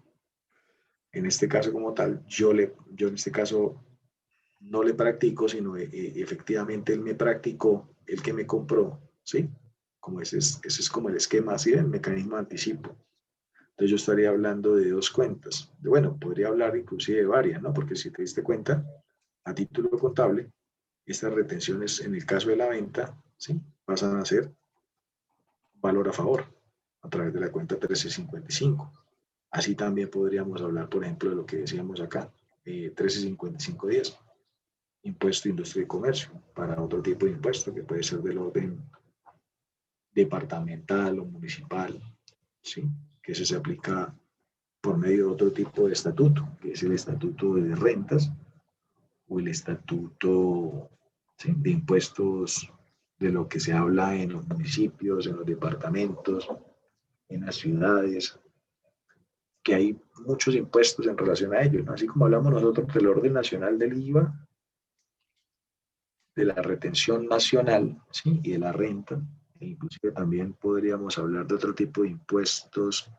en este caso como tal, yo en este caso no le practico, sino efectivamente él me practicó, el que me compró, ¿sí? Como ese es como el esquema, así el mecanismo de anticipo. Entonces yo estaría hablando de dos cuentas. Bueno, podría hablar inclusive de varias, ¿no? Porque si te diste cuenta, a título contable, estas retenciones en el caso de la venta, ¿sí? Pasan a ser valor a favor a través de la cuenta 1355. Así también podríamos hablar, por ejemplo, de lo que decíamos acá, 135510. Impuesto de industria y comercio, para otro tipo de impuesto que puede ser del orden departamental o municipal, ¿sí? Que ese se aplica por medio de otro tipo de estatuto, que es el estatuto de rentas o el estatuto, ¿sí? De impuestos de lo que se habla en los municipios, en los departamentos, en las ciudades, que hay muchos impuestos en relación a ellos, ¿no? Así como hablamos nosotros del orden nacional del IVA, de la retención nacional, ¿sí? Y de la renta, E inclusive también podríamos hablar de otro tipo de impuestos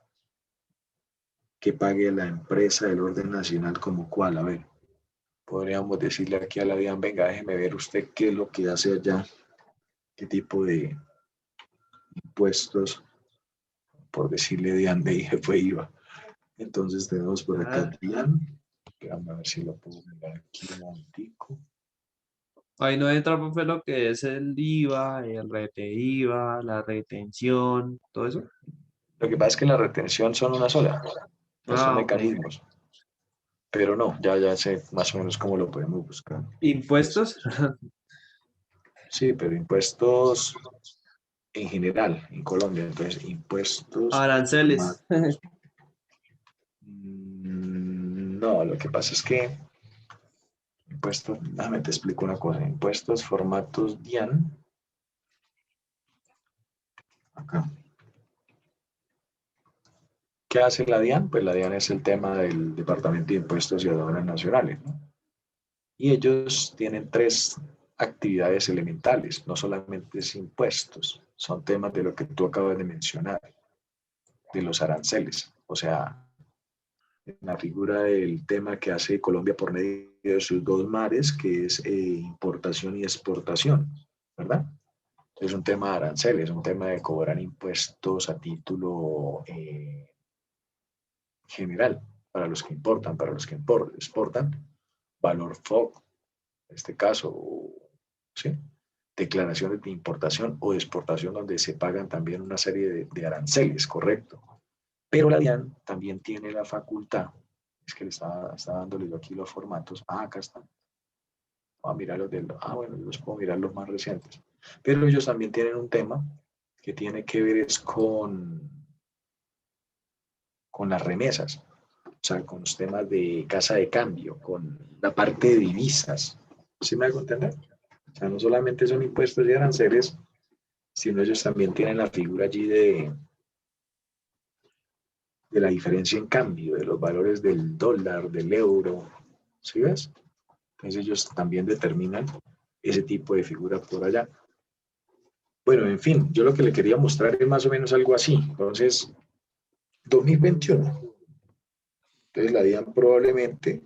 que pague la empresa del orden nacional, como cuál. A ver, podríamos decirle aquí a la DIAN, venga, déjeme ver usted qué es lo que hace allá, qué tipo de impuestos, por decirle DIAN, de IGE fue IVA. Entonces tenemos por acá Ah, DIAN, vamos a ver si lo puedo mirar aquí un momentico. ahí no entra pues, lo que es el IVA, el rete IVA, la retención, todo eso. Lo que pasa es que la retención son una sola, son Ah, ok. mecanismos, pero no, ya sé más o menos cómo lo podemos buscar. Entonces, Impuestos, sí, pero impuestos en general en Colombia, entonces impuestos aranceles. formatos. No, lo que pasa es que impuestos, déjame te explico una cosa, impuestos formatos DIAN, acá. ¿Qué hace la DIAN? Pues la DIAN es el tema del Departamento de Impuestos y Aduanas Nacionales, ¿no? Y ellos tienen tres actividades elementales, no solamente es impuestos, son temas de lo que tú acabas de mencionar, de los aranceles. O sea, en la figura del tema que hace Colombia por medio de sus dos mares, que es importación y exportación, ¿verdad? Es un tema de aranceles, es un tema de cobrar impuestos a título general para los que importan, para los que exportan, valor FOB, en este caso, ¿sí? Declaraciones de importación o de exportación donde se pagan también una serie de aranceles, correcto. Pero la DIAN también tiene la facultad, es que le está dándole yo aquí los formatos, acá están, a mirar los del, bueno, yo los puedo mirar los más recientes, pero ellos también tienen un tema que tiene que ver es con las remesas, o sea, con los temas de casa de cambio, con la parte de divisas, ¿sí me hago entender? O sea, no solamente son impuestos y aranceles, sino ellos también tienen la figura allí de la diferencia en cambio, de los valores del dólar, del euro, ¿sí ves? Entonces ellos también determinan ese tipo de figura por allá. Bueno, en fin, yo lo que le quería mostrar es más o menos algo así. Entonces, 2021. Entonces la DIAN probablemente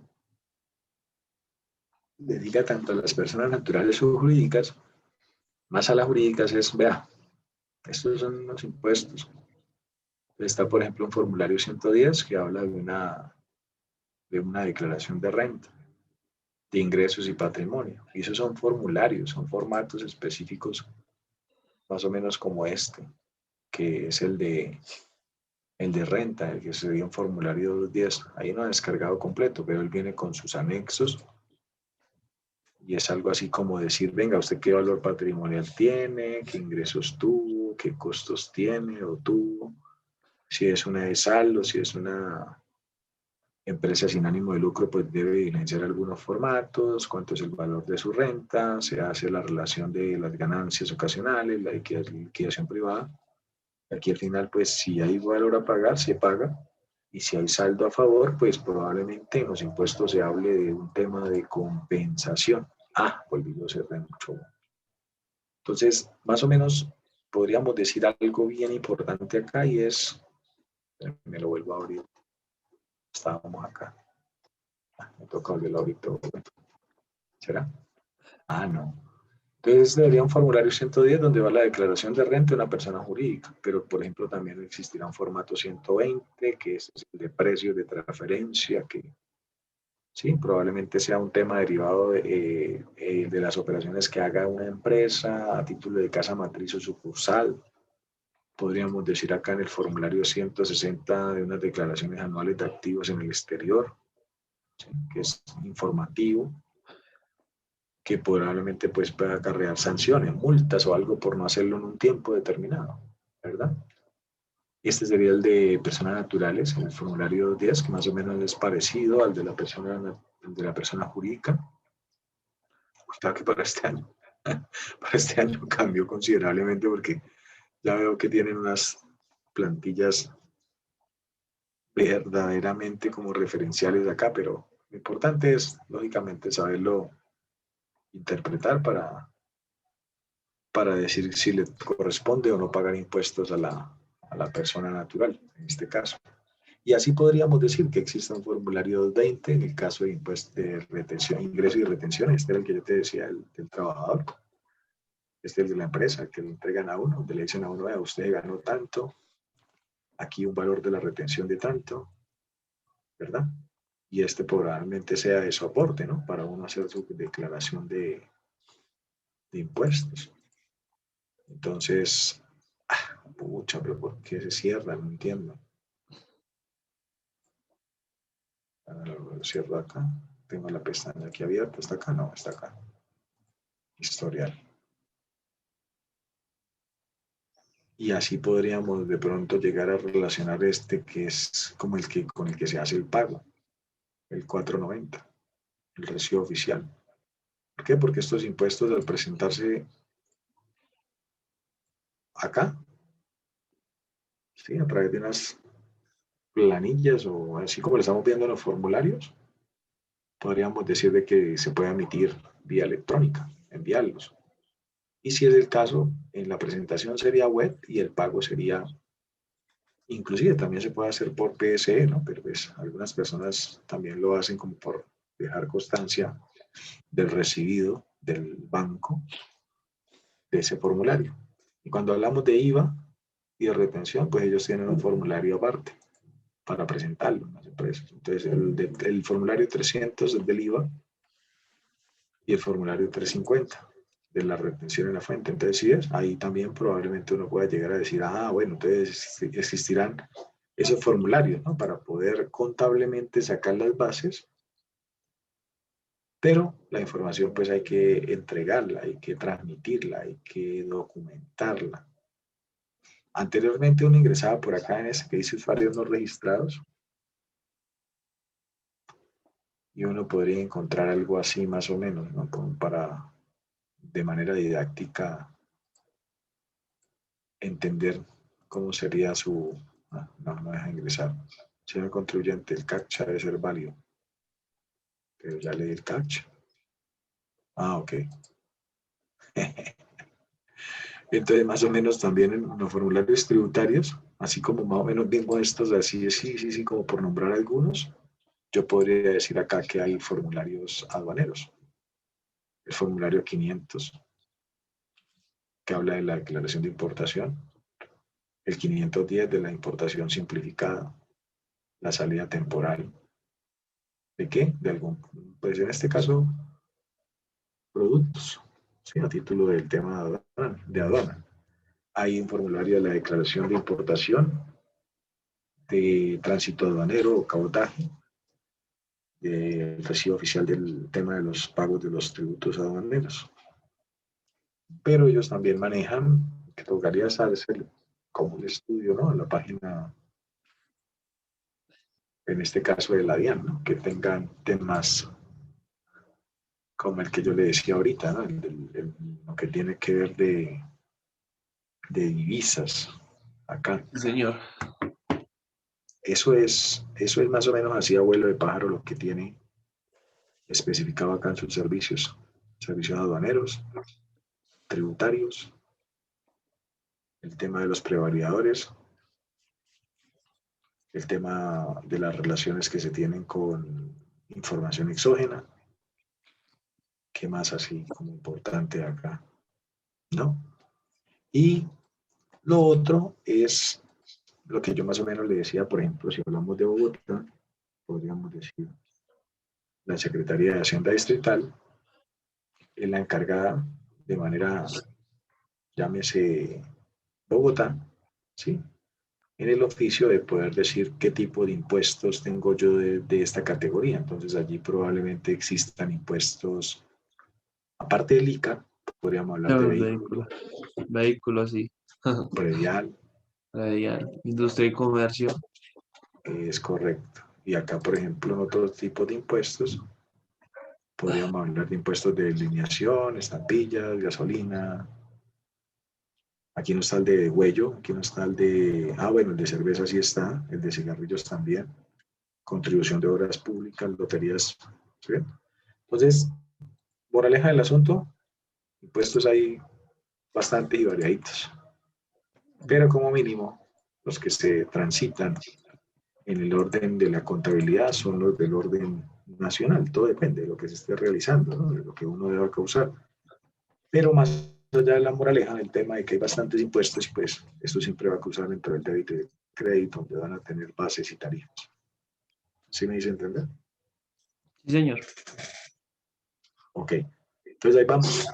le diga tanto a las personas naturales o jurídicas, más a las jurídicas es, vea, estos son los impuestos. Está, por ejemplo, un formulario 110 que habla de una declaración de renta, de ingresos y patrimonio. Y esos son formularios, son formatos específicos, más o menos como este, que es el de renta, el que se dio en formulario 210. Ahí no ha descargado completo, pero él viene con sus anexos y es algo así como decir, venga, ¿usted qué valor patrimonial tiene? ¿Qué ingresos tuvo? ¿Qué costos tiene o tuvo? Si es una de saldo, si es una empresa sin ánimo de lucro, pues debe evidenciar algunos formatos, cuánto es el valor de su renta, se hace la relación de las ganancias ocasionales, la liquidación privada. Aquí al final, pues si hay valor a pagar, se paga. Y si hay saldo a favor, pues probablemente en los impuestos se hable de un tema de compensación. Volví a ser de mucho. Entonces, más o menos podríamos decir algo bien importante acá y es, me lo vuelvo a abrir, estábamos acá. Me toca abrirlo ahorita. ¿Será? No. Entonces debería un formulario 110 donde va la declaración de renta de una persona jurídica, pero por ejemplo también existirá un formato 120 que es el de precios de transferencia, que sí, probablemente sea un tema derivado de las operaciones que haga una empresa a título de casa matriz o sucursal. Podríamos decir acá en el formulario 160 de unas declaraciones anuales de activos en el exterior, ¿sí? Que es informativo, que probablemente pues, pueda acarrear sanciones, multas o algo por no hacerlo en un tiempo determinado, ¿verdad? Este sería el de personas naturales, el formulario 10, que más o menos es parecido al de la persona jurídica. Claro que para este año, para este año cambió considerablemente porque ya veo que tienen unas plantillas verdaderamente como referenciales acá, pero lo importante es, lógicamente, saberlo interpretar para decir si le corresponde o no pagar impuestos a la persona natural, en este caso. Y así podríamos decir que existe un formulario 220 en el caso de impuestos de retención, ingreso y retención. Este era el que yo te decía, el del trabajador. Este es el de la empresa, que le entregan a uno, donde le dicen a uno, usted ganó tanto, aquí un valor de la retención de tanto, ¿verdad? Y este probablemente sea de soporte, ¿no? Para uno hacer su declaración de impuestos. Entonces, pucha, pero ¿por qué se cierra? No entiendo. Lo cierro acá. Tengo la pestaña aquí abierta. ¿Está acá? No, está acá. Historial. Y así podríamos de pronto llegar a relacionar este que es como el que con el que se hace el pago, el 490, el recibo oficial. ¿Por qué? Porque estos impuestos al presentarse acá, ¿sí? A través de unas planillas o así como lo estamos viendo en los formularios, podríamos decir de que se puede emitir vía electrónica, enviarlos. Y si es el caso, en la presentación sería web y el pago sería, inclusive también se puede hacer por PSE, ¿no? Pero pues algunas personas también lo hacen como por dejar constancia del recibido del banco de ese formulario. Y cuando hablamos de IVA y de retención, pues ellos tienen un formulario aparte para presentarlo en las empresas. Entonces, el formulario 300 es del IVA y el formulario 350 de la retención en la fuente. Entonces, sí es, ahí también probablemente uno pueda llegar a decir, bueno, entonces existirán esos formularios, ¿no? Para poder contablemente sacar las bases, pero la información pues hay que entregarla, hay que transmitirla, hay que documentarla. Anteriormente uno ingresaba por acá en ese que dice usuarios no registrados y uno podría encontrar algo así más o menos, ¿no? Como para de manera didáctica entender cómo sería su... no deja ingresar. Señor contribuyente, el CAPTCHA debe ser válido. Pero ya leí el CAPTCHA. Ok. Entonces, más o menos también en los formularios tributarios, así como más o menos vengo estos así, sí, como por nombrar algunos, yo podría decir acá que hay formularios aduaneros. El formulario 500, que habla de la declaración de importación. El 510 de la importación simplificada. La salida temporal. ¿De qué? De algún, pues en este caso, productos, ¿sí? A título del tema de aduana. Hay un formulario de la declaración de importación, de tránsito aduanero o cabotaje, del recibo oficial del tema de los pagos de los tributos aduaneros. Pero ellos también manejan, que tocaría hacer como un estudio, ¿no? En la página, en este caso de la DIAN, ¿no? Que tengan temas como el que yo le decía ahorita, ¿no? Lo que tiene que ver de divisas acá. Señor. Eso es más o menos así, abuelo de pájaro, lo que tiene especificado acá en sus servicios aduaneros, tributarios, el tema de los prevalidadores, el tema de las relaciones que se tienen con información exógena, ¿qué más así como importante acá? ¿No? Y lo otro es lo que yo más o menos le decía, por ejemplo, si hablamos de Bogotá, podríamos decir la Secretaría de Hacienda Distrital es la encargada de manera, llámese Bogotá, ¿sí? En el oficio de poder decir qué tipo de impuestos tengo yo de esta categoría. Entonces allí probablemente existan impuestos, aparte del ICA, podríamos hablar de No, vehículo, vehículo, sí. predial, Industria y comercio. es correcto. Y acá, por ejemplo, en otros tipos de impuestos, podríamos hablar de impuestos de lineación, estampillas, gasolina. Aquí no está el de huello, aquí no está el de... bueno, el de cerveza sí está, el de cigarrillos también. Contribución de obras públicas, loterías. ¿Sí? Entonces, moraleja del asunto, impuestos hay bastante y variaditos. Pero como mínimo, los que se transitan en el orden de la contabilidad son los del orden nacional. Todo depende de lo que se esté realizando, ¿no? De lo que uno deba causar. Pero más allá de la moraleja, en el tema de que hay bastantes impuestos, pues esto siempre va a causar dentro del débito y del crédito, donde van a tener bases y tarifas. ¿Sí me dice entender? Sí, señor. Ok. Entonces ahí vamos.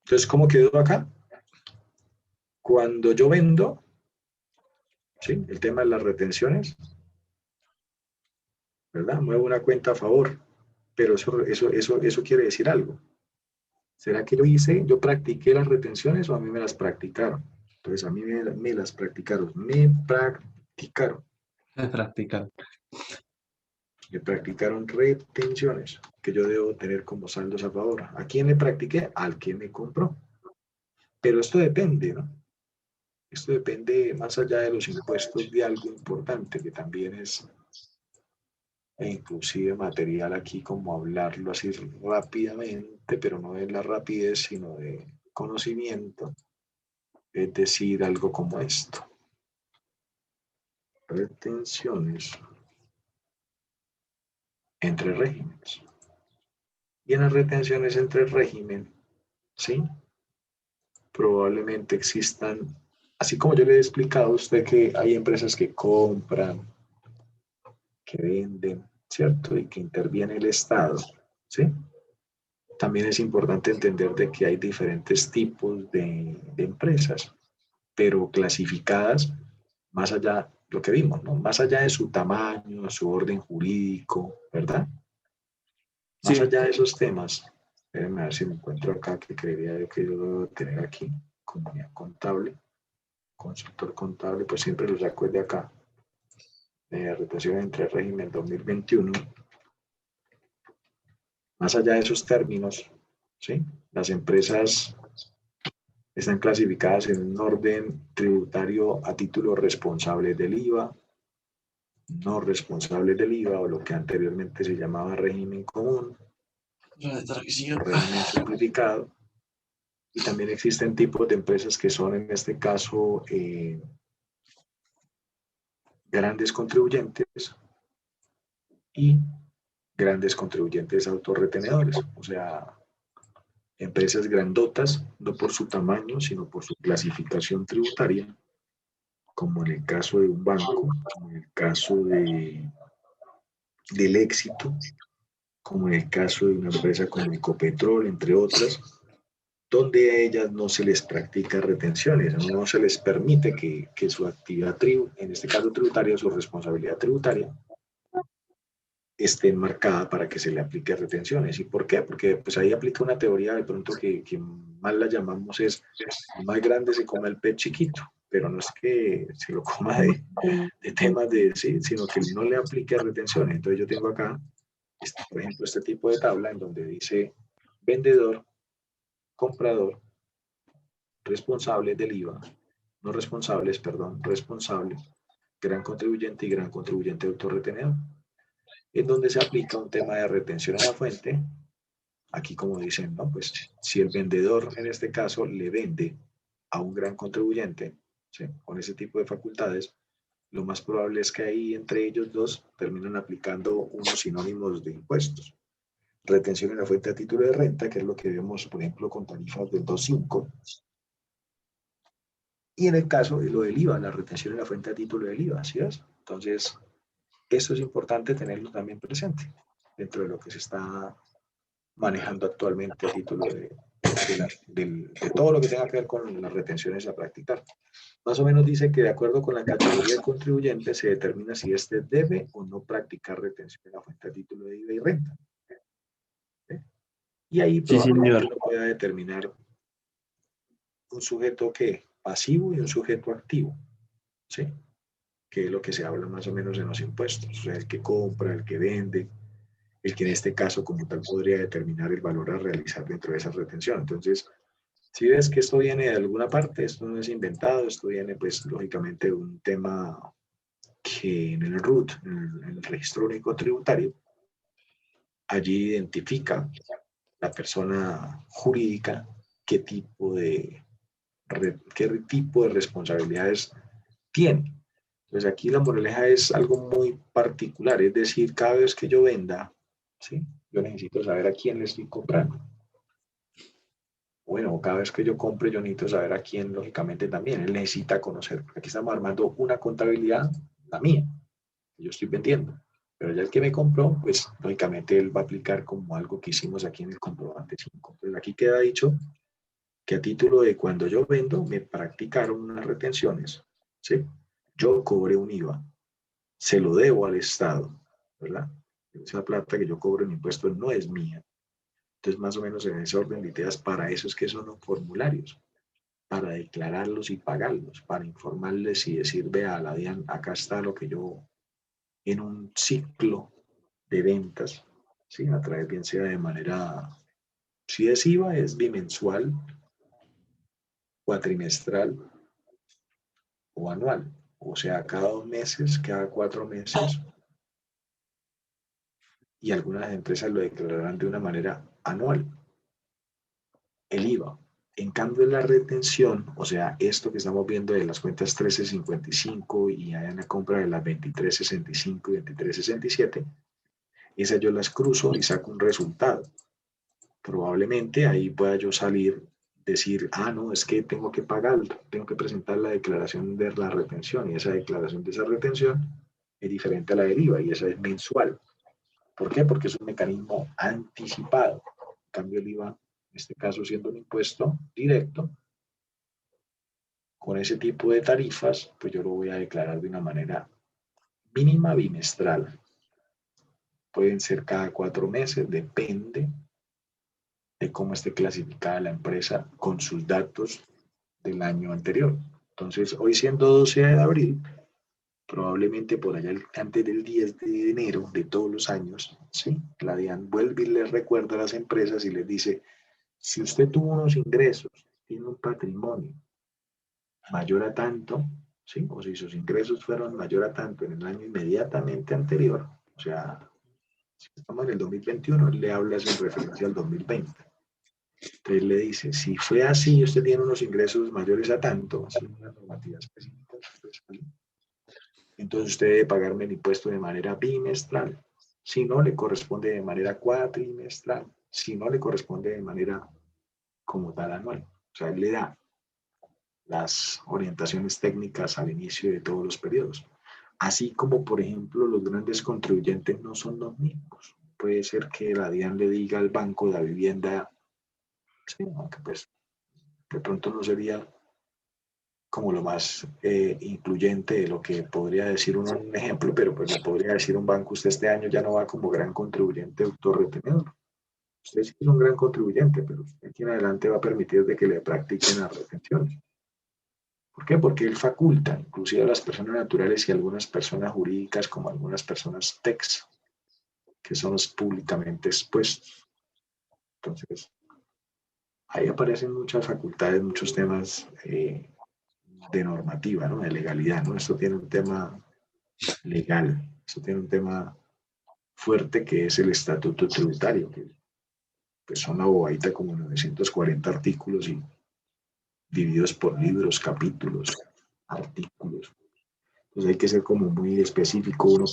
Entonces, ¿cómo quedó acá? Cuando yo vendo, ¿sí? El tema de las retenciones, ¿verdad? Muevo una cuenta a favor, pero eso quiere decir algo. ¿Será que yo practiqué las retenciones o a mí me las practicaron? Entonces, a mí me las practicaron, Practicar. me practicaron retenciones que yo debo tener como saldos a favor. ¿A quién le practiqué? Al que me compró. Pero esto depende, ¿no? Esto depende más allá de los impuestos de algo importante que también es inclusive material aquí como hablarlo así rápidamente, pero no de la rapidez, sino de conocimiento, es decir, algo como esto. Retenciones entre regímenes. Y en las retenciones entre régimen, ¿sí? Probablemente existan, así como yo le he explicado a usted que hay empresas que compran, que venden, ¿cierto? Y que interviene el Estado, ¿sí? También es importante entender de que hay diferentes tipos de empresas, pero clasificadas más allá, lo que vimos, ¿no? Más allá de su tamaño, su orden jurídico, ¿verdad? Más Sí. allá de esos temas, déjenme ver si me encuentro acá, que creería yo que yo lo debo tener aquí, comunidad contable, consultor contable, pues siempre lo saco de acá, retención entre régimen 2021. Más allá de esos términos, ¿sí? Las empresas están clasificadas en un orden tributario a título responsable del IVA, no responsable del IVA, o lo que anteriormente se llamaba régimen común, régimen simplificado, y también existen tipos de empresas que son en este caso grandes contribuyentes y grandes contribuyentes autorretenedores, o sea, empresas grandotas, no por su tamaño, sino por su clasificación tributaria, como en el caso de un banco, como en el caso del éxito, como en el caso de una empresa como Ecopetrol, entre otras, donde a ellas no se les practica retenciones, no se les permite que su actividad, en este caso tributaria, su responsabilidad tributaria, esté enmarcada para que se le aplique retenciones. ¿Y por qué? Porque pues ahí aplica una teoría de pronto que mal la llamamos es el más grande se come el pez chiquito, pero no es que se lo coma de temas de sí, sino que no le aplique retenciones. Entonces yo tengo acá, por ejemplo, este tipo de tabla en donde dice vendedor, comprador, responsable del IVA, no responsables, perdón, responsable, gran contribuyente y gran contribuyente autorretenedor, en donde se aplica un tema de retención a la fuente. Aquí, como dicen, ¿no? Pues si el vendedor en este caso le vende a un gran contribuyente, ¿sí? Con ese tipo de facultades, lo más probable es que ahí entre ellos dos terminen aplicando unos sinónimos de impuestos. Retención en la fuente a título de renta, que es lo que vemos, por ejemplo, con tarifas del 2.5. Y en el caso de lo del IVA, la retención en la fuente a título del IVA, ¿sí ves? Entonces, esto es importante tenerlo también presente dentro de lo que se está manejando actualmente a título de todo lo que tenga que ver con las retenciones a practicar. Más o menos dice que de acuerdo con la categoría del contribuyente se determina si éste debe o no practicar retención en la fuente a título de IVA y renta. ¿Sí? Y ahí Sí, probablemente señor. uno pueda determinar un sujeto que pasivo y un sujeto activo, ¿sí? Que es lo que se habla más o menos en los impuestos, o sea, el que compra, el que vende, el que en este caso como tal podría determinar el valor a realizar dentro de esa retención. Entonces, si ves que esto viene de alguna parte, esto no es inventado, esto viene pues lógicamente de un tema que en el RUT, en el Registro Único Tributario, allí identifica la persona jurídica qué tipo qué tipo de responsabilidades tiene. Entonces aquí la moraleja es algo muy particular, es decir, cada vez que yo venda, ¿sí? Yo necesito saber a quién le estoy comprando. Bueno, cada vez que yo compre, yo necesito saber a quién, lógicamente, también. Él necesita conocer. Aquí estamos armando una contabilidad, la mía, que yo estoy vendiendo. Pero ya el que me compró, pues, lógicamente, él va a aplicar como algo que hicimos aquí en el comprobante 5. Entonces, aquí queda dicho que a título de cuando yo vendo, me practicaron unas retenciones, ¿sí? Yo cobré un IVA, se lo debo al Estado, ¿verdad? Esa plata que yo cobro en impuestos no es mía. Entonces, más o menos en ese orden de ideas, para eso es que son los formularios, para declararlos y pagarlos, para informarles y decir, vea, la DIAN, acá está lo que yo en un ciclo de ventas, ¿sí? A través bien sea de manera, si es IVA, es bimensual, cuatrimestral o anual, o sea, cada 2 meses, cada 4 meses, y algunas empresas lo declararán de una manera anual, el IVA. En cambio, la retención, o sea, esto que estamos viendo de las cuentas 1355 y hay una compra de las 2365 y 2367, esas yo las cruzo y saco un resultado. Probablemente ahí pueda yo salir, decir, ah, no, es que tengo que pagar, tengo que presentar la declaración de la retención y esa declaración de esa retención es diferente a la del IVA y esa es mensual. ¿Por qué? Porque es un mecanismo anticipado. En cambio, el IVA, en este caso siendo un impuesto directo, con ese tipo de tarifas, pues yo lo voy a declarar de una manera mínima bimestral. Pueden ser cada 4 meses, depende de cómo esté clasificada la empresa con sus datos del año anterior. Entonces, hoy siendo 12 de abril, probablemente por allá antes del 10 de enero de todos los años, ¿sí? La DIAN vuelve y les recuerda a las empresas y les dice, si usted tuvo unos ingresos, tiene un patrimonio mayor a tanto, ¿sí? O si sus ingresos fueron mayor a tanto en el año inmediatamente anterior, o sea, si estamos en el 2021, le hablas en referencia al 2020. Entonces le dice, si fue así, usted tiene unos ingresos mayores a tanto, así una normativa específica, entonces usted debe pagarme el impuesto de manera bimestral. Si no, le corresponde de manera cuatrimestral. Si no, le corresponde de manera como tal anual. O sea, él le da las orientaciones técnicas al inicio de todos los periodos. Así como, por ejemplo, los grandes contribuyentes no son los mismos. Puede ser que la DIAN le diga al banco de la vivienda, sí, aunque pues de pronto no sería como lo más incluyente de lo que podría decir un ejemplo, pero pues le podría decir un banco, usted este año ya no va como gran contribuyente autorretenedor. Usted sí es un gran contribuyente, pero usted aquí en adelante va a permitir de que le practiquen las retenciones. ¿Por qué? Porque él faculta, inclusive a las personas naturales y algunas personas jurídicas, como algunas personas TECS, que son los públicamente expuestos. Entonces, ahí aparecen muchas facultades, muchos temas de normativa, ¿no? De legalidad, ¿no? Esto tiene un tema legal, esto tiene un tema fuerte que es el estatuto tributario, que pues son una bobadita como 940 artículos y divididos por libros, capítulos, artículos. Entonces hay que ser como muy específico uno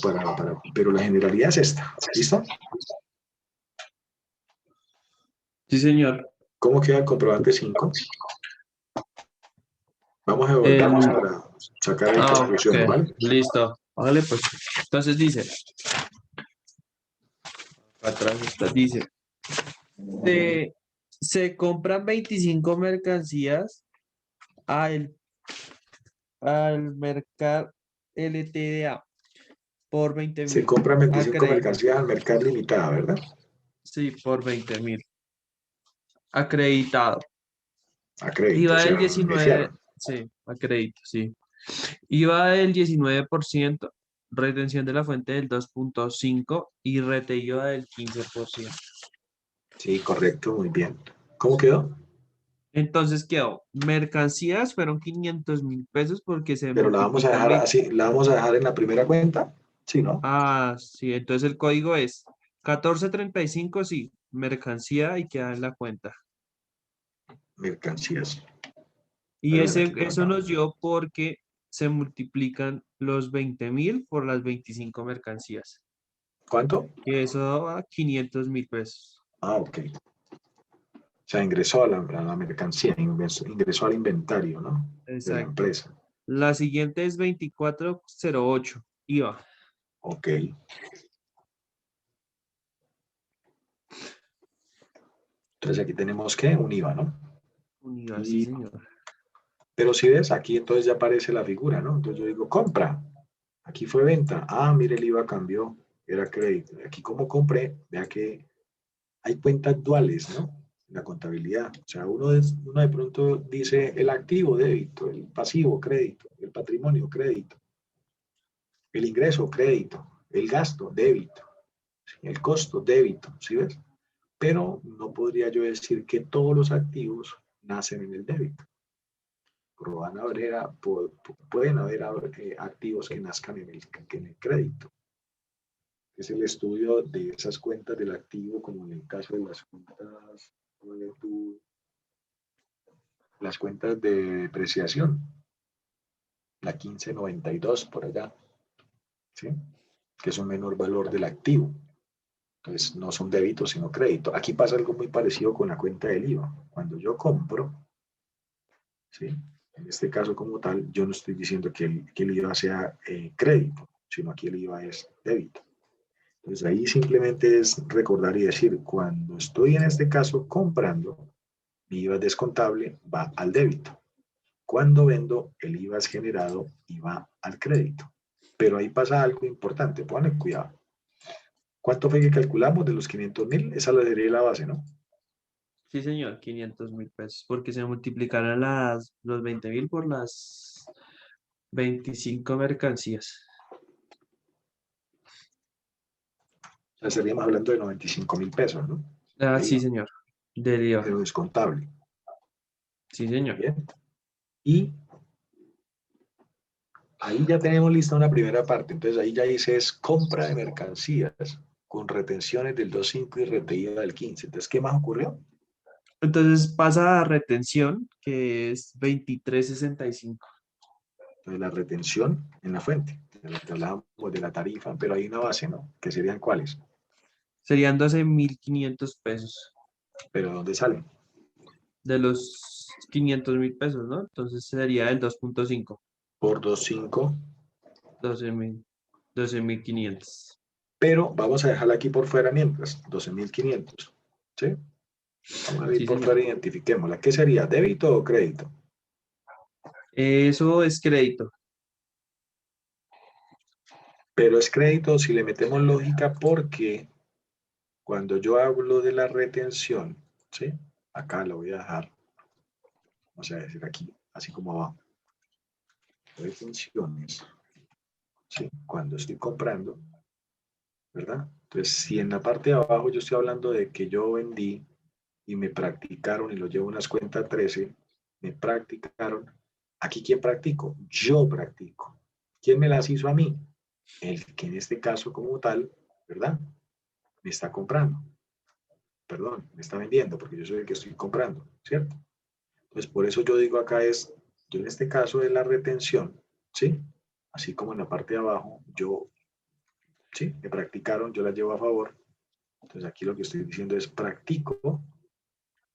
pero la generalidad es esta. ¿Listo? Sí, señor. ¿Cómo queda el comprobante 5? Vamos a El, devolvernos para sacar ahí ok, conclusiones, ¿vale? listo. Vale, pues. Entonces dice, atrás está, dice, se, se compran 25 mercancías al, al Mercar LTDA por 20 Se mil. compran A 25 crédito. mercancías al mercado limitada, ¿verdad? Sí, por 20.000. Acreditado. A crédito, o IVA del sea, me 19, fiaron. sí, acredito, sí. IVA del 19%, retención de la fuente del 2.5 y IVA del 15%. Sí, correcto, muy bien. ¿Cómo quedó? Entonces quedó, mercancías fueron 500.000 pesos porque se Pero la vamos a multiplican dejar 20. así, la vamos a dejar en la primera cuenta. Sí, ¿no? Ah, sí, entonces el código es 1435, sí, mercancía y queda en la cuenta. Mercancías. Y Pero bueno, aquí eso contamos. nos dio porque se multiplican los 20.000 por las 25 mercancías, ¿Cuánto? que eso da 500.000 pesos. Ah, ok. O sea, ingresó a la mercancía, ingresó al inventario, ¿no? De la Exacto. empresa. La siguiente es 2408 IVA. Ok. Entonces aquí tenemos que un IVA, ¿no? Un IVA, sí, Y, señor. pero si ves, aquí entonces ya aparece la figura, ¿no? Entonces yo digo, compra. Aquí fue venta. Ah, mire, el IVA cambió. Era crédito. Aquí como compré, vea que hay cuentas duales, ¿no? En la contabilidad. O sea, uno de pronto dice el activo, débito, el pasivo, crédito, el patrimonio, crédito, el ingreso, crédito, el gasto, débito, ¿sí? El costo, débito, ¿sí ves? Pero no podría yo decir que todos los activos nacen en el débito. Pero pueden haber activos que nazcan en el crédito. Es el estudio de esas cuentas del activo, como en el caso de las cuentas de depreciación, la 1592 por allá, ¿sí? Que es un menor valor del activo. Entonces, no son débitos, sino crédito. Aquí pasa algo muy parecido con la cuenta del IVA. Cuando yo compro, ¿sí? En este caso como tal, yo no estoy diciendo que el IVA sea crédito, sino aquí el IVA es débito. Entonces ahí simplemente es recordar y decir, cuando estoy en este caso comprando, mi IVA descontable va al débito. Cuando vendo, el IVA es generado y va al crédito. Pero ahí pasa algo importante, ponle cuidado. ¿Cuánto fue que calculamos de los 500.000? Esa sería la base, ¿no? Sí, señor, 500.000 pesos, porque se multiplicarán los 20.000 por las 25 mercancías. O sea, estaríamos hablando de 95.000 pesos, ¿no? Ah, De sí, IVA, señor, del IVA. pero descontable. Sí, señor. Bien. Y ahí ya tenemos lista una primera parte. Entonces ahí ya dice es compra de mercancías con retenciones del 2.5 y retenida del 15. Entonces, ¿qué más ocurrió? Entonces pasa a retención, que es 23.65. Entonces, la retención en la fuente, de lo que hablábamos de la tarifa, pero hay una base, ¿no? Que serían cuáles, Serían 12.500 pesos pero ¿dónde salen? de los 500.000 pesos, ¿no? Entonces sería el 2.5. Por 2.5, 12.000, 12.500. pero vamos a dejarla aquí por fuera mientras, 12.500, ¿sí? Vamos a ir Sí, por señor. fuera, identifiquémosla. ¿Qué sería, débito o crédito? Eso es crédito. Pero es crédito si le metemos lógica porque cuando yo hablo de la retención, ¿sí? Acá lo voy a dejar, vamos a decir aquí, así como abajo. Retenciones, ¿sí? Cuando estoy comprando, ¿verdad? Entonces, si en la parte de abajo yo estoy hablando de que yo vendí y me practicaron y lo llevo a unas cuentas 13, me practicaron. Aquí, ¿quién practico? Yo practico. ¿Quién me las hizo a mí? El que en este caso como tal, ¿verdad? Me está comprando. Perdón, me está vendiendo porque yo soy el que estoy comprando, ¿cierto? Entonces, por eso yo digo acá yo en este caso de la retención, ¿sí? Así como en la parte de abajo, sí, me practicaron, yo la llevo a favor. Entonces, aquí lo que estoy diciendo es practico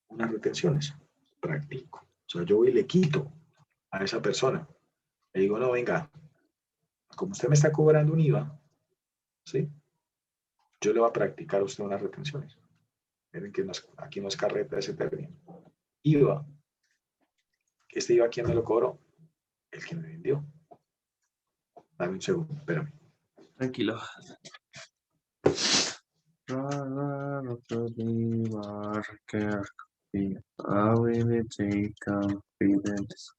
unas retenciones, practico. O sea, yo voy y le quito a esa persona. Le digo, no, venga, como usted me está cobrando un IVA, ¿sí? Yo le voy a practicar a usted unas retenciones. Miren que aquí no es carreta ese término. IVA. Este IVA, ¿quién me lo cobró? El que me vendió. Dame un segundo, espérame. Tranquilo. I will take confidence.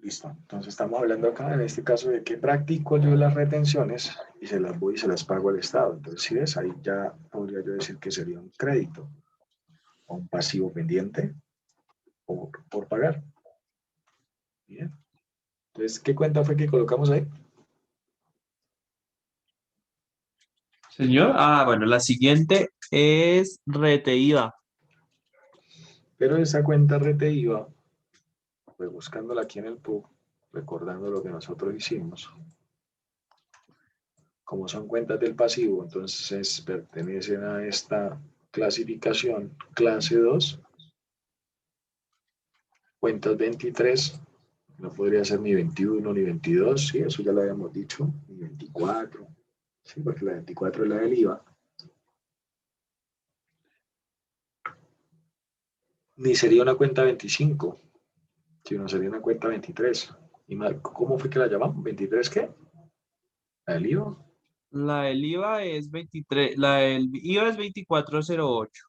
Listo. Entonces estamos hablando acá, en este caso, de que practico yo las retenciones y se las voy y se las pago al Estado. Entonces, si ves, ahí ya podría yo decir que sería un crédito o un pasivo pendiente por pagar. Bien. Entonces, ¿qué cuenta fue que colocamos ahí? Señor, bueno, la siguiente es RTIVA. Pero esa cuenta retentiva, pues buscándola aquí en el PUB, recordando lo que nosotros hicimos, como son cuentas del pasivo, entonces pertenecen a esta clasificación clase 2, cuentas 23, no podría ser ni 21 ni 22, sí, eso ya lo habíamos dicho, ni 24, sí, porque la 24 es la del IVA, ni sería una cuenta 25, sino sería una cuenta 23. ¿Y cómo fue que la llamamos? ¿23 qué? ¿La del IVA? La del IVA es 23, la del IVA es 2408.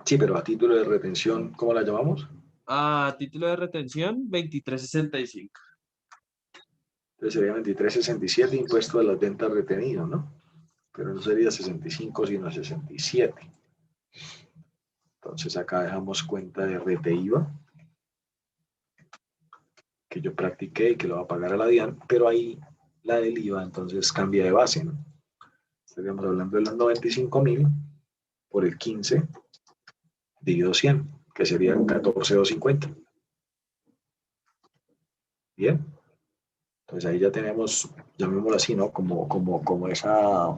Sí, pero a título de retención, ¿cómo la llamamos? A título de retención, 2365. Entonces sería 23.67 impuesto a las ventas retenidas, ¿no? Pero no sería 65, sino 67. Entonces acá dejamos cuenta de RTIVA, que yo practiqué y que lo va a pagar a la DIAN, pero ahí la del IVA entonces cambia de base, ¿no? Estaríamos hablando de los 95.000 por el 15 dividido 100, que serían 14.250. Bien, entonces ahí ya tenemos, llamémoslo así, ¿no? Como esa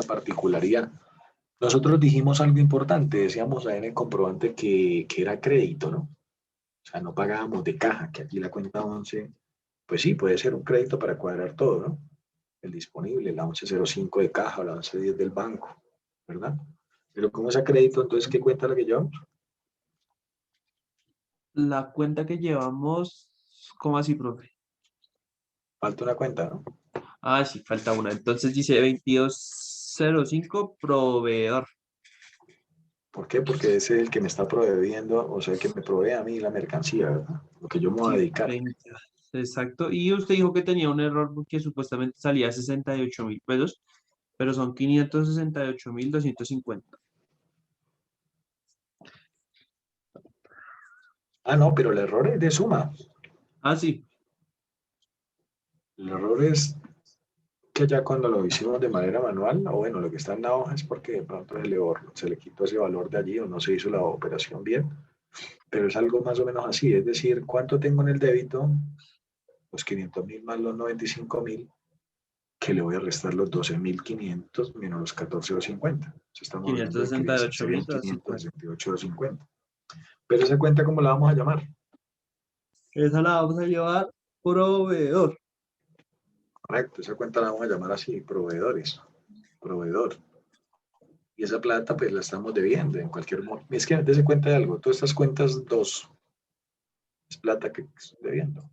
particularidad. Nosotros dijimos algo importante, decíamos ahí en el comprobante que era crédito, ¿no? O sea, no pagábamos de caja, que aquí la cuenta 11, pues sí, puede ser un crédito para cuadrar todo, ¿no? El disponible, la 1105 de caja o la 1110 del banco, ¿verdad? Pero como es a crédito, entonces, ¿qué cuenta la que llevamos? La cuenta que llevamos, ¿cómo así, profe? Falta una cuenta, ¿no? Sí, falta una. Entonces dice 2205 proveedor. ¿Por qué? Porque ese es el que me está proveyendo, o sea, el que me provee a mí la mercancía, ¿verdad? Lo que yo me voy a Sí, dedicar. 20. Exacto. Y usted dijo que tenía un error porque supuestamente salía 68.000 pesos, pero son 568.250. Ah, no, pero el error es de suma. Sí. El error es que ya cuando lo hicimos de manera manual, o bueno, lo que está en la hoja es porque de pronto se le quitó ese valor de allí o no se hizo la operación bien, pero es algo más o menos así, es decir, ¿cuánto tengo en el débito? Los 500.000 más los 95.000, que le voy a restar los 12.500 menos los 14.250. Estamos hablando de que serían 568.250. 568.250. Pero esa cuenta, ¿cómo la vamos a llamar? Esa la vamos a llevar proveedor. Correcto, esa cuenta la vamos a llamar así, proveedores, proveedor. Y esa plata pues la estamos debiendo en cualquier momento. Es que dése cuenta de algo, todas estas cuentas dos es plata que estoy debiendo,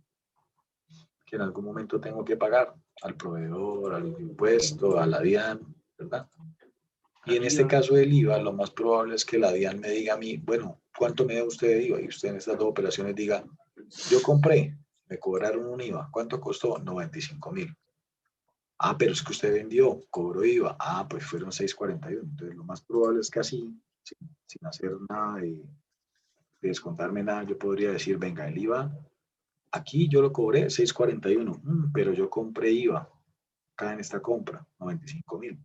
que en algún momento tengo que pagar al proveedor, al impuesto, a la DIAN, ¿verdad? Y en este IVA. caso del IVA, lo más probable es que la DIAN me diga a mí, bueno, ¿cuánto me da usted de IVA? Y usted en estas dos operaciones diga, yo compré, me cobraron un IVA, ¿cuánto costó? 95.000. Pero es que usted vendió, cobró IVA. Pues fueron 6.41. Entonces, lo más probable es que así, sin hacer nada de descontarme nada, yo podría decir, venga, el IVA, aquí yo lo cobré 6.41, pero yo compré IVA acá en esta compra, 95.000. O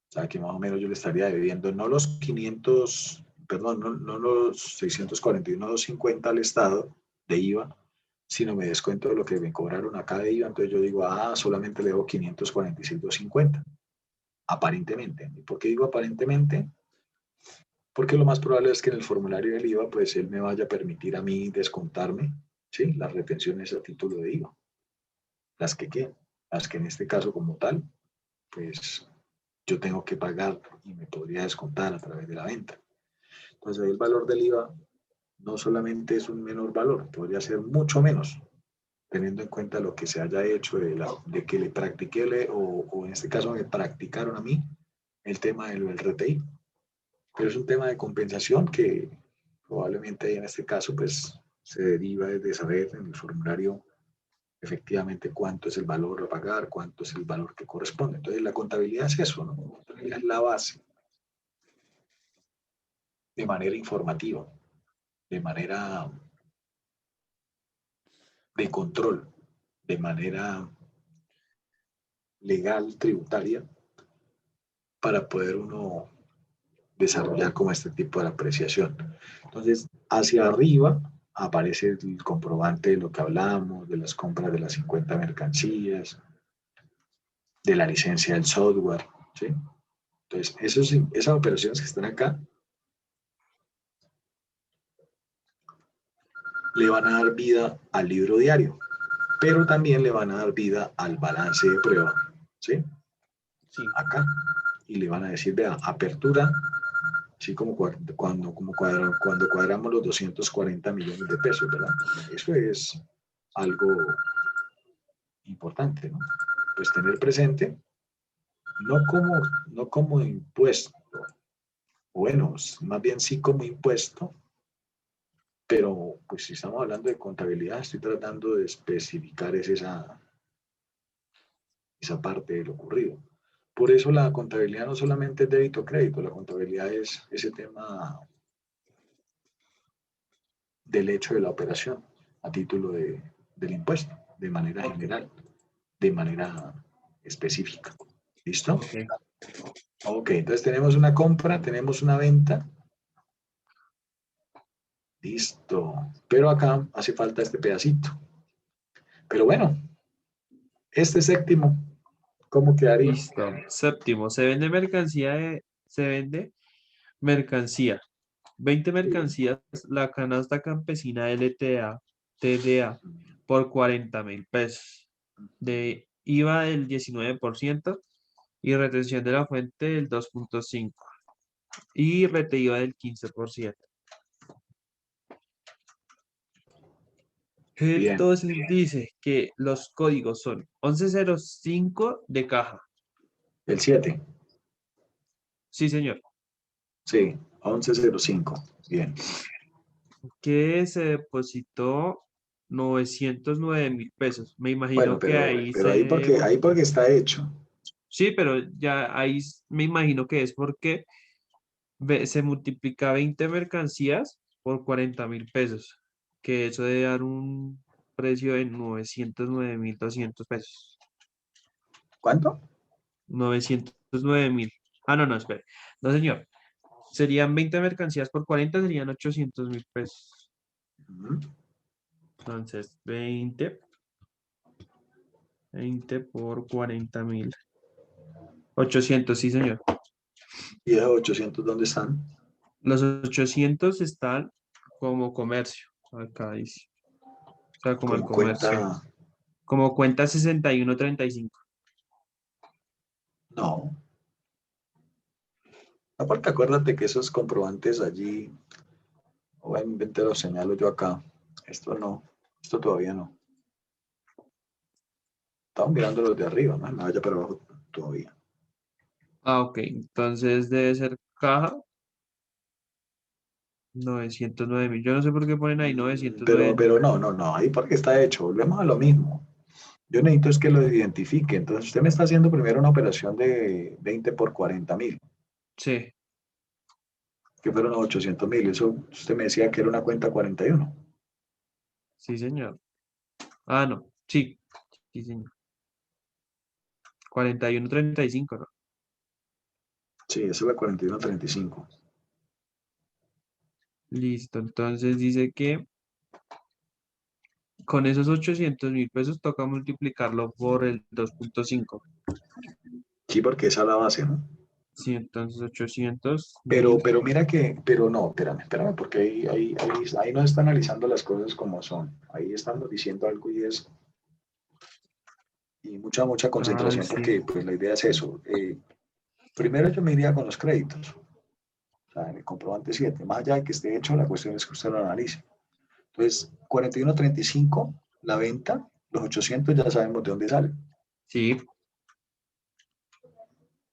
sea, que más o menos yo le estaría debiendo no los 500, perdón, no los 641.250 al Estado de IVA, sino me descuento lo que me cobraron acá de IVA. Entonces yo digo, solamente le debo 546.250, aparentemente. ¿Y por qué digo aparentemente? Porque lo más probable es que en el formulario del IVA, pues él me vaya a permitir a mí descontarme, ¿sí? Las retenciones a título de IVA, las que en este caso como tal, pues yo tengo que pagar y me podría descontar a través de la venta. Entonces ahí el valor del IVA no solamente es un menor valor, podría ser mucho menos, teniendo en cuenta lo que se haya hecho de que le practiqué o en este caso me practicaron a mí el tema del RTI. Pero es un tema de compensación que probablemente en este caso pues se deriva de saber en el formulario efectivamente cuánto es el valor a pagar, cuánto es el valor que corresponde. Entonces la contabilidad es eso, ¿no? La contabilidad es la base de manera informativa, de manera de control, de manera legal, tributaria, para poder uno desarrollar como este tipo de apreciación. Entonces, hacia arriba aparece el comprobante de lo que hablamos, de las compras de las 50 mercancías, de la licencia del software, ¿sí? Entonces, esas operaciones que están acá le van a dar vida al libro diario, pero también le van a dar vida al balance de prueba, ¿sí? Sí. Acá. Y le van a decir, vea, apertura, así como cuando cuadramos los 240 millones de pesos, ¿verdad? Eso es algo importante, ¿no? Pues tener presente, no como, no como impuesto, bueno, más bien sí como impuesto, pero pues si estamos hablando de contabilidad, estoy tratando de especificar esa parte de lo ocurrido. Por eso la contabilidad no solamente es débito-crédito, la contabilidad es ese tema del hecho de la operación a título del impuesto, de manera Ok, general, de manera específica. ¿Listo? ok. Ok, entonces tenemos una compra, tenemos una venta. Listo. Pero acá hace falta este pedacito. Pero bueno, este séptimo, ¿cómo quedaría? Listo. Séptimo, se vende mercancía. 20 Sí. mercancías, la canasta campesina LTA, TDA, por 40.000 pesos. De IVA del 19% y retención de la fuente del 2.5% y retenido del 15%. Bien. Entonces dice que los códigos son 1105 de caja. El 7. Sí, señor. Sí, 1105. Bien. Que se depositó 909.000 pesos. Me Bueno, imagino que ahí pero ahí porque está hecho. sí, pero ya ahí me imagino que es porque se multiplica 20 mercancías por 40.000 pesos, que eso debe dar un precio de 909.200 pesos. ¿Cuánto? 909.000. Ah, no, no, espere. No, señor. Serían 20 mercancías por 40, serían 800.000 pesos. Ujú. Entonces, 20 por 40.000. 800, sí, señor. ¿Y esos 800 dónde están? Los 800 están como comercio. Acá dice. O sea, como el Como comercio. cuenta. Como cuenta 6135. No. Aparte, acuérdate que esos comprobantes allí, obviamente los señalo yo acá. Esto no, esto todavía no. Estamos mirando los de arriba, no me vaya para abajo todavía. Ah, ok. Entonces debe ser caja 909.000. Yo no sé por qué ponen ahí 909.000. Pero no, no, no, ahí porque está hecho, volvemos a lo mismo. Yo necesito es que lo identifique. Entonces, usted me está haciendo primero una operación de 20 por 40.000, Sí, que fueron 800.000. Eso usted me decía que era una cuenta 41. sí, señor. Ah, no. Sí, sí, señor. 4135, ¿no? Sí, esa es la 4135. Listo. Entonces dice que con esos 800.000 pesos toca multiplicarlo por el 2.5. Sí, porque esa es la base, ¿no? Sí, entonces 800 Pero, mil. pero mira que, pero no, espérame, porque ahí no está analizando las cosas como son. Ahí estamos diciendo algo y mucha Ay, concentración sí. porque pues la idea es eso. Primero yo me iría con los créditos, o sea, en el comprobante 7. Más allá de que esté hecho, la cuestión es que usted lo analice. Entonces, 41.35, la venta, los 800 ya sabemos de dónde salen. Sí,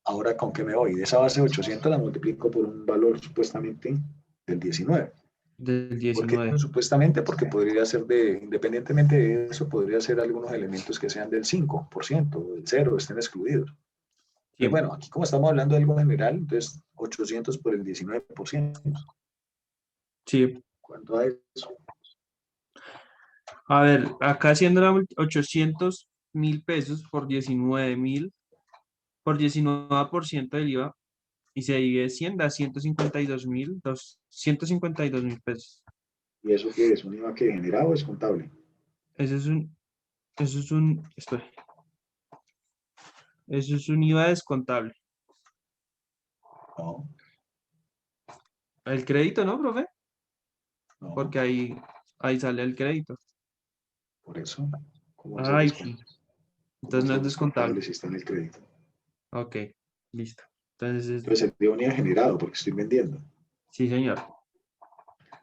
Ahora, ¿con qué me voy? De esa base de 800 la multiplico por un valor supuestamente del 19. del ¿Por qué 19. digo supuestamente? Porque podría ser independientemente de eso, podría ser algunos elementos que sean del 5%, del 0, estén excluidos. Entonces, Sí, bueno, aquí como estamos hablando de algo general, entonces 800 por el 19%. sí. ¿Cuánto es eso? A ver, acá haciendo 800.000 pesos por 19.000, por 19% del IVA y se divide 100, da 152.000 pesos. ¿Y eso qué es? ¿Un IVA que generado o es contable? Eso es un, espera, eso es un IVA descontable. No, El crédito, ¿no, profe? no, Porque ahí sale el crédito. por eso. ¿Cómo va a ser Ay, sí. cómo va a Entonces no ser es descontable. descontable si está en el crédito? Ok, listo. Entonces, Entonces sería un IVA generado porque estoy vendiendo. sí, señor.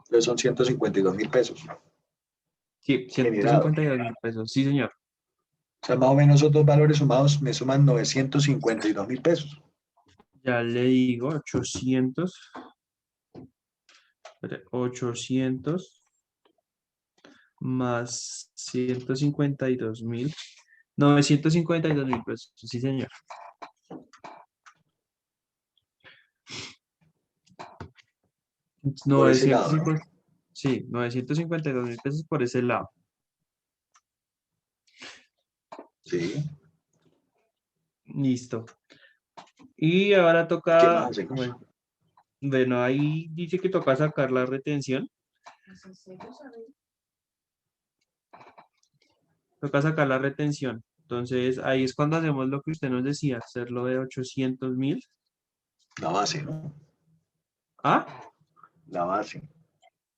Entonces son 152.000 pesos Sí, ciento generado. cincuenta y dos mil pesos. Sí, señor. O sea, más o menos esos dos valores sumados me suman 952.000 pesos. Ya le digo 800 más 152.000 pesos. Sí, señor. Por ese 900 lado, ¿no? sí, 952.000 pesos por ese lado. Sí. Listo. Y ahora ¿Y qué más toca, hacemos? bueno, ahí dice que toca sacar la retención. Toca sacar la retención. Entonces, ahí es cuando hacemos lo que usted nos decía, hacerlo de 800.000. La base, ¿no? Ah, La base.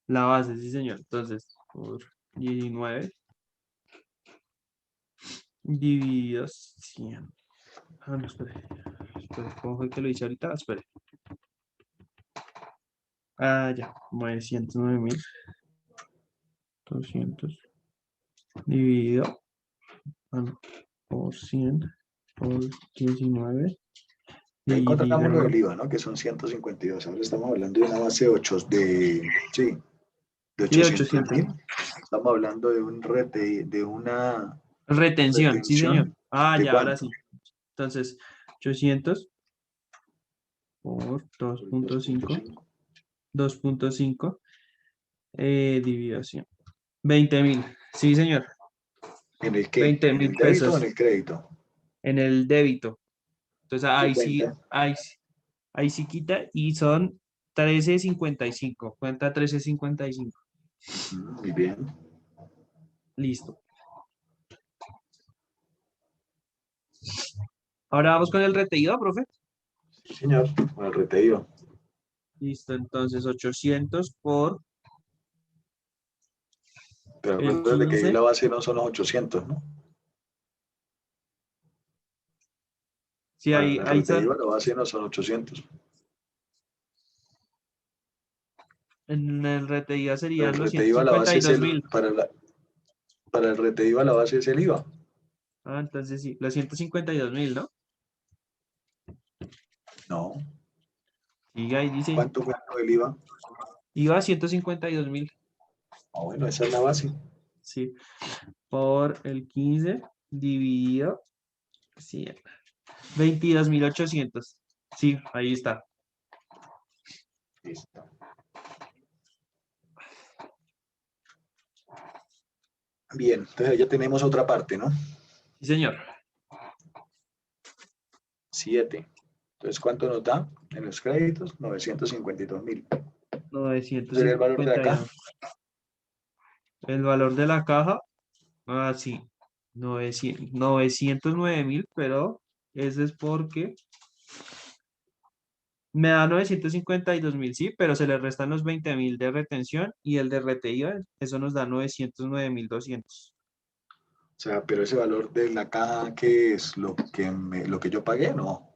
la base, sí, señor. Entonces, por 19 dividido 100. Ah, no, espere. ¿Cómo fue que lo hice ahorita? Espere. Ah, ya. 909.200 dividido no, por 100 por 19 Ya encontramos lo dividido. del IVA, ¿no? Que son 152. Ahora estamos hablando de una base de 8, sí, de Sí, 800 800. mil. Estamos hablando de de una Retención, sí, señor. retención Ah, de ya, ahora cuánto. sí. Entonces, 800 por Por el 2.5, 2.5. 2.5 dividido 100. 20.000, sí, señor. ¿En el qué? veinte ¿En mil el débito o en pesos el crédito? en el débito. Entonces, ¿Qué cuenta? ahí sí quita y son 13.55. Cuenta 13.55. Ujú, muy bien. Listo. Ahora vamos con el retenido, profe. Sí, señor, con el retenido. Listo, entonces 800 por Pero el acuérdate que ahí 15. la base no son los 800, ¿no? Sí, Para ahí, el ahí son, retenido la base no son 800. en el retenido Para serían el los retenido ciento la cincuenta base y es dos mil. para el retenido la base es el IVA. Ah, entonces sí, los 152.000, ¿no? No. Y ahí dice, ¿Cuánto cuesta el IVA? iba a 152.000, Ah, bueno, esa es la base. sí, por el 15 dividido 100. 22.800. Sí, ahí está. Listo. Bien, entonces ya tenemos otra parte, ¿no? Sí, señor. 7. Entonces, ¿cuánto nos da en los créditos? 952.000. ¿Cuánto novecientos sería el valor de cincuenta y acá? dos El valor de la caja, sí, 909.000, pero ese es porque me da 952.000, sí, pero se le restan los 20.000 de retención y el de retenido, eso nos da 909.200. O sea, pero ese valor de la caja, ¿qué es? Lo que yo pagué, no.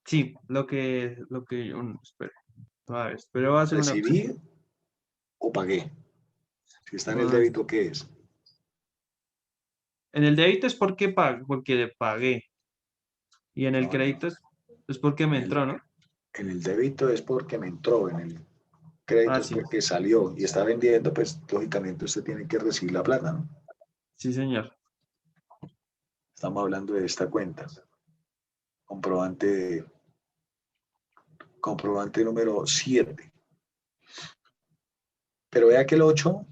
Sí, espere, a ver, pero va a hacer una cosa. ¿Recibí o pagué? Si está en el Ah, débito, ¿qué es? en el débito es porque le pagué y en el No, no. crédito es porque me En el, entró, ¿no? en el débito es porque me entró, en el crédito Ah, es sí, porque salió y está vendiendo, pues lógicamente usted tiene que recibir la plata, ¿no? sí, señor. Estamos hablando de esta cuenta. Comprobante, comprobante número 7. Pero vea que el 8,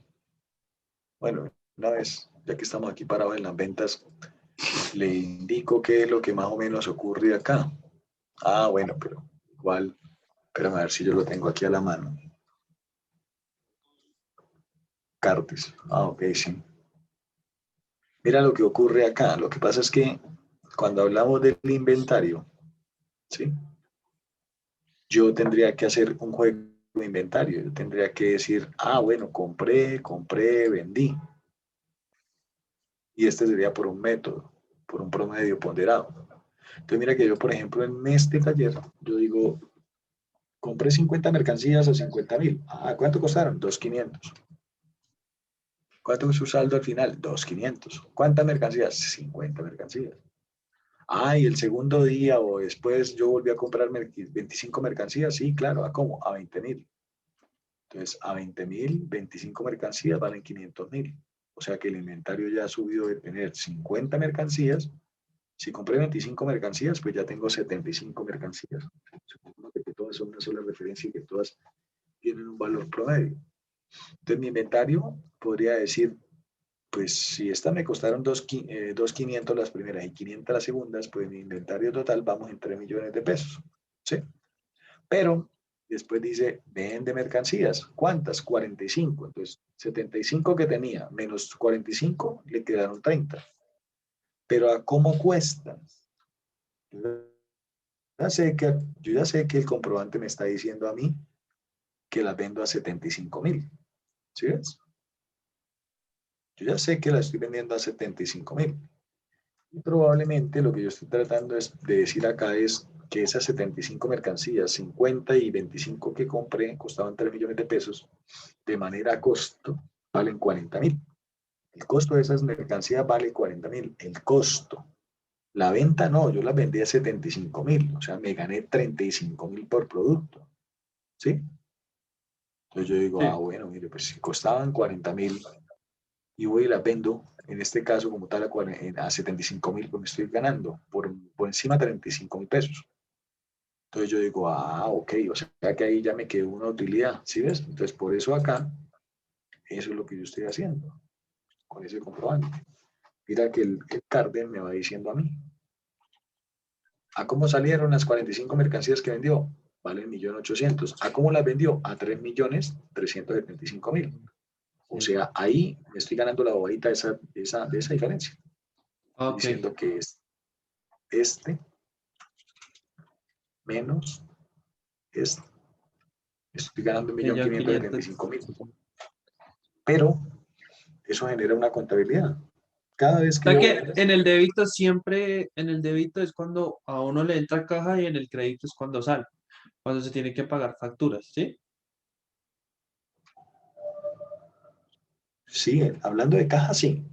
bueno, una vez, ya que estamos aquí parados en las ventas, le indico qué es lo que más o menos ocurre acá. Ah, bueno, pero igual, espérame a ver si yo lo tengo aquí a la mano. Cartes. Ah, ok, sí. Mira lo que ocurre acá. Lo que pasa es que cuando hablamos del inventario, ¿sí? Yo tendría que hacer un juego de inventario. Yo tendría que decir, ah, bueno, compré, vendí. Y este sería por un método, por un promedio ponderado. Entonces, mira que yo, por ejemplo, en este taller, yo digo, compré 50 mercancías a 50.000. Ah, ¿cuánto costaron? 2.500. ¿Cuánto es su saldo al final? 2.500. ¿Cuántas mercancías? 50 mercancías. Ah, y el segundo día o después yo volví a comprar 25 mercancías. Sí, claro, ¿a cómo? A 20.000. Entonces, a 20.000, 25 mercancías valen 500.000. O sea que el inventario ya ha subido de tener 50 mercancías. Si compré 25 mercancías, pues ya tengo 75 mercancías. Supongo que todas son una sola referencia y que todas tienen un valor promedio. Entonces, mi inventario podría decir, pues si estas me costaron 2.500 las primeras y 500 las segundas, pues mi inventario total vamos en 3 millones de pesos. ¿Sí? Pero después dice, vende mercancías. ¿Cuántas? 45. Entonces, 75 que tenía menos 45 le quedaron 30. Pero ¿a cómo cuestan? Yo yo ya sé que el comprobante me está diciendo a mí que las vendo a 75.000. ¿Sí ves? Yo ya sé que la estoy vendiendo a 75.000. Y probablemente lo que yo estoy tratando de decir acá es que esas 75 mercancías, 50 y 25 que compré, costaban 3 millones de pesos, de manera a costo, valen 40.000. El costo de esas mercancías vale 40.000. El costo. La venta no, yo las vendí a 75.000. O sea, me gané 35.000 por producto. ¿Sí? Entonces yo digo, ah, Sí. bueno, mire, pues si costaban 40.000 y voy y las vendo, en este caso como tal a 75.000, pues me estoy ganando por encima de 35.000 pesos. Entonces yo digo, ah, ok, o sea que ahí ya me quedó una utilidad, ¿sí ves? Entonces por eso acá, eso es lo que yo estoy haciendo con ese comprobante. Mira que el Carden me va diciendo a mí, ¿a cómo salieron las 45 mercancías que vendió? Valen 1.800.000. ¿A cómo las vendió? A 3.375.000. O Sí. sea, ahí me estoy ganando la bobadita de esa diferencia. Estoy Ok. diciendo que es este menos este. Estoy ganando un millón Millón quinientos setenta quinientos. y cinco mil. Pero eso genera una contabilidad. Cada vez O que sea yo... que en el débito siempre, en el débito es cuando a uno le entra caja y en el crédito es cuando sale, cuando se tiene que pagar facturas, ¿sí? Sí, hablando de caja, sí.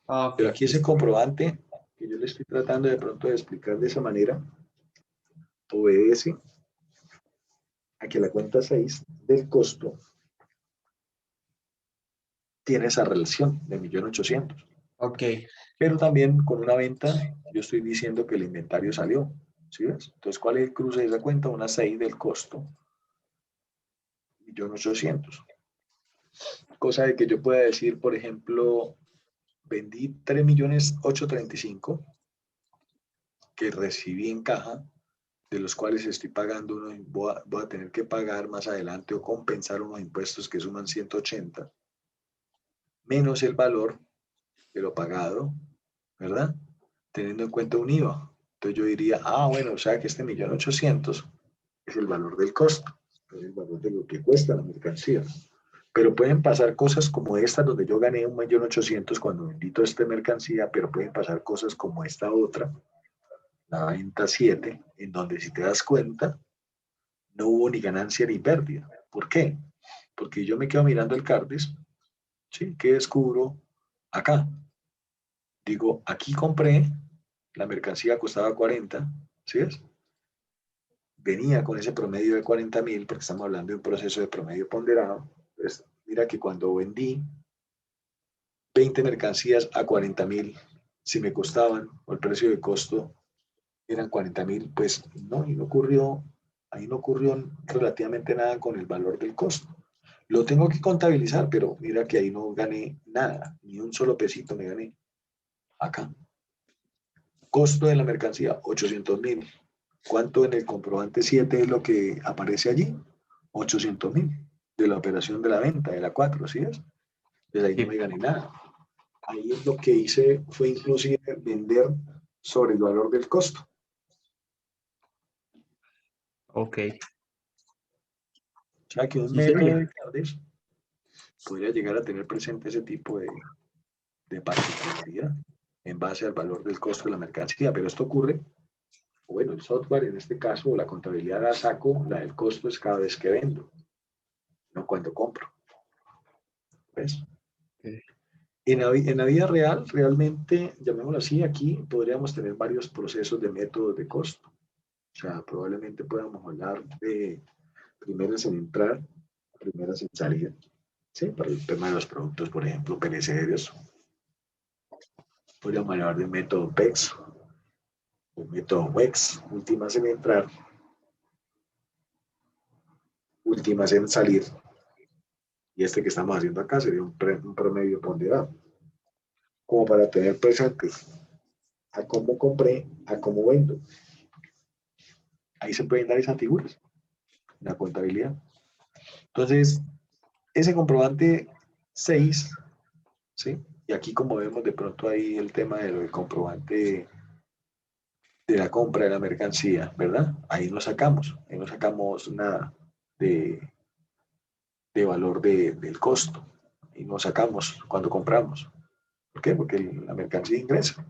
Ah, ok, Pero aquí ese listo. comprobante que yo le estoy tratando de pronto de explicar de esa manera, obedece a que la cuenta 6 del costo tiene esa relación de 1.800.000. Ok, Pero también con una venta, yo estoy diciendo que el inventario salió. ¿Sí ves? Entonces, ¿cuál es el cruce de esa cuenta? Una 6 del costo, 1.800.000. Cosa de que yo pueda decir, por ejemplo, vendí 3.835.000 que recibí en caja, de los cuales estoy pagando voy a tener que pagar más adelante o compensar unos impuestos que suman 180, menos el valor de lo pagado, ¿verdad? Teniendo en cuenta un IVA. Entonces yo diría, ah, bueno, o sea que este 1.800.000 es el valor del costo, es el valor de lo que cuesta la mercancía. Pero pueden pasar cosas como esta, donde yo gané 1.800.000 cuando vendí toda esta mercancía, pero pueden pasar cosas como esta otra, la venta 7, en donde si te das cuenta, no hubo ni ganancia ni pérdida. ¿Por qué? Porque yo me quedo mirando el CARDES, ¿sí? ¿Qué descubro acá? Digo, aquí compré, la mercancía costaba 40, ¿sí ves? Venía con ese promedio de 40.000, porque estamos hablando de un proceso de promedio ponderado. Entonces, mira que cuando vendí 20 mercancías a 40.000, si me costaban, o el precio de costo eran 40.000, pues no, ahí no ocurrió relativamente nada con el valor del costo. Lo tengo que contabilizar, pero mira que ahí no gané nada, ni un solo pesito me gané acá. Costo de la mercancía, 800.000. ¿Cuánto en el comprobante 7 es lo que aparece allí? 800.000 de la operación de la venta, de la 4, ¿sí es? Pues ahí no me Sí, gané nada. Ahí lo que hice fue inclusive vender sobre el valor del costo. ok. O sea que un Sí, método señor. de Cardes podría llegar a tener presente ese tipo de particularidad en base al valor del costo de la mercancía, pero esto ocurre, bueno, el software en este caso, o la contabilidad la saco, la del costo es cada vez que vendo, no cuando compro, ¿ves? Ok. En la vida real, realmente, llamémoslo así, aquí podríamos tener varios procesos de métodos de costo. O sea, probablemente podamos hablar de primeras en entrar, primeras en salir, ¿sí? Para el tema de los productos, por ejemplo, perecederos. Podríamos hablar de método PEX o método WEX, últimas en entrar, últimas en salir. Y este que estamos haciendo acá sería un promedio ponderado, como para tener presentes a cómo compré, a cómo vendo. Ahí se pueden dar esas figuras, la contabilidad. Entonces, ese comprobante 6, ¿sí? Y aquí como vemos de pronto ahí el tema de lo del comprobante de la compra de la mercancía, ¿verdad? Ahí no sacamos nada de, de valor del costo. Y no sacamos cuando compramos. ¿Por qué? Porque la mercancía ingresa.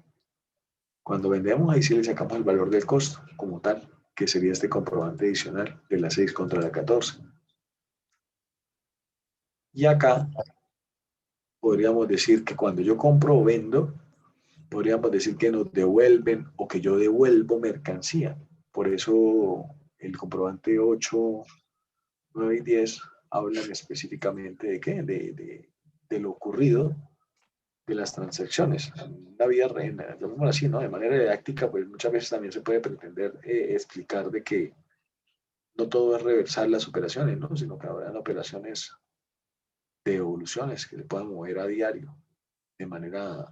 Cuando vendemos, ahí sí le sacamos el valor del costo como tal, que sería este comprobante adicional de la 6 contra la 14. Y acá podríamos decir que cuando yo compro o vendo, podríamos decir que nos devuelven o que yo devuelvo mercancía. Por eso el comprobante 8, 9 y 10 hablan específicamente de qué, de lo ocurrido, de las transacciones. En la vida real, llamémoslo así, ¿no? De manera didáctica, pues muchas veces también se puede pretender explicar de que no todo es reversar las operaciones, ¿no? Sino que habrá operaciones de evoluciones que se puedan mover a diario de manera,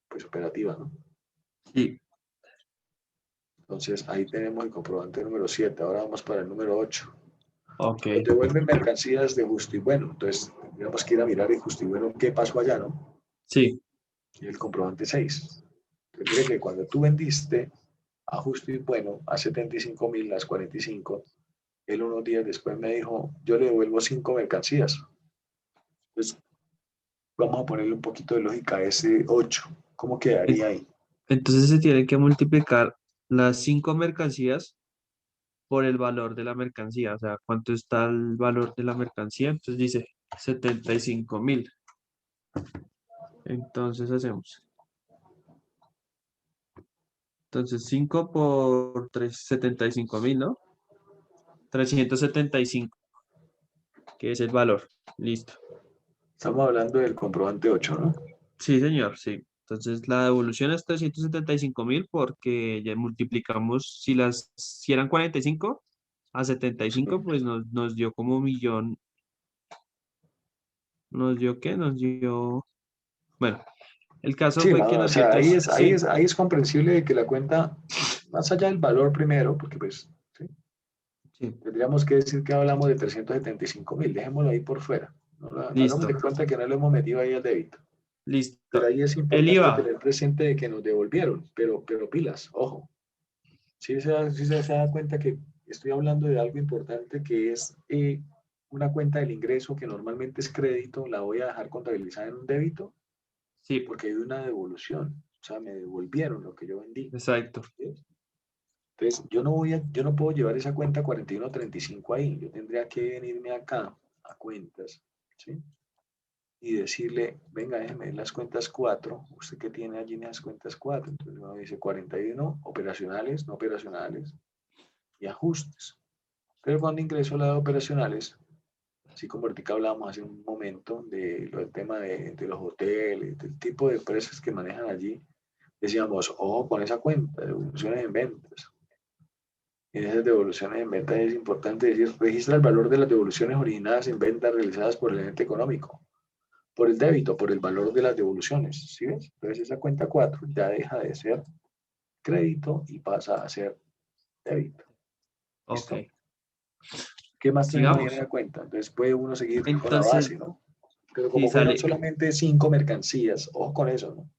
pues, operativa, ¿no? Sí, Entonces, ahí tenemos el comprobante número 7. Ahora vamos para el número 8. ok. Nos devuelven mercancías de justo y bueno. Entonces, tendríamos que ir a mirar el justo y bueno qué pasó allá, ¿no? Sí, Y el comprobante 6. Entonces, mire que cuando tú vendiste a justo y bueno a 75.000, las 45, él unos días después me dijo, yo le devuelvo 5 mercancías. Entonces, vamos a ponerle un poquito de lógica a ese 8. ¿Cómo en- quedaría ahí? entonces se tienen que multiplicar las 5 mercancías por el valor de la mercancía, o sea, cuánto está el valor de la mercancía. Entonces dice 75.000. Entonces hacemos. Entonces 5 por 3 75.000, ¿no? 375, que es el valor. Listo. Estamos hablando del comprobante 8, ¿no? Sí, señor, sí. Entonces la devolución es 375.000 porque ya multiplicamos, si eran 45 a 75, Sí. pues nos dio como 1.000.000. ¿Nos dio qué? Nos dio... Bueno, el caso Sí, fue que o nos dio sea, sí, ahí es comprensible que la cuenta, más allá del valor primero, porque pues sí, sí, tendríamos que decir que hablamos de 375.000, dejémoslo ahí por fuera. No hagamos listo, de cuenta que no lo hemos metido ahí al débito. Pero listo. ahí es El importante IVA, tener presente de que nos devolvieron, pero pilas, ojo. Sí se da cuenta que estoy hablando de algo importante que es una cuenta del ingreso que normalmente es crédito, la voy a dejar contabilizada en un débito sí, porque hay una devolución. O sea, me devolvieron lo que yo vendí. exacto. ¿Sí? Entonces, yo no puedo llevar esa cuenta 4135 ahí. Yo tendría que venirme acá a cuentas, ¿sí? Y decirle, venga, déjeme las cuentas 4. ¿Usted qué tiene allí en esas cuentas 4? Entonces uno dice 41, operacionales, no operacionales y ajustes. Pero cuando ingreso a la de operacionales, así como ahorita hablábamos hace un momento del tema de los hoteles, del tipo de empresas que manejan allí, decíamos, ojo con esa cuenta, devoluciones en ventas. En esas devoluciones en ventas es importante decir, registra el valor de las devoluciones originadas en ventas realizadas por el ente económico, por el débito, por el valor de las devoluciones. ¿Sí ves? Entonces esa cuenta 4 ya deja de ser crédito y pasa a ser débito. Ok. ¿Listo? ¿Qué más tenemos ahí en Sigamos. la cuenta? Entonces puede uno seguir con la Entonces, base, ¿no? Pero si como fueron sale, solamente 5 mercancías, ojo con eso, ¿no?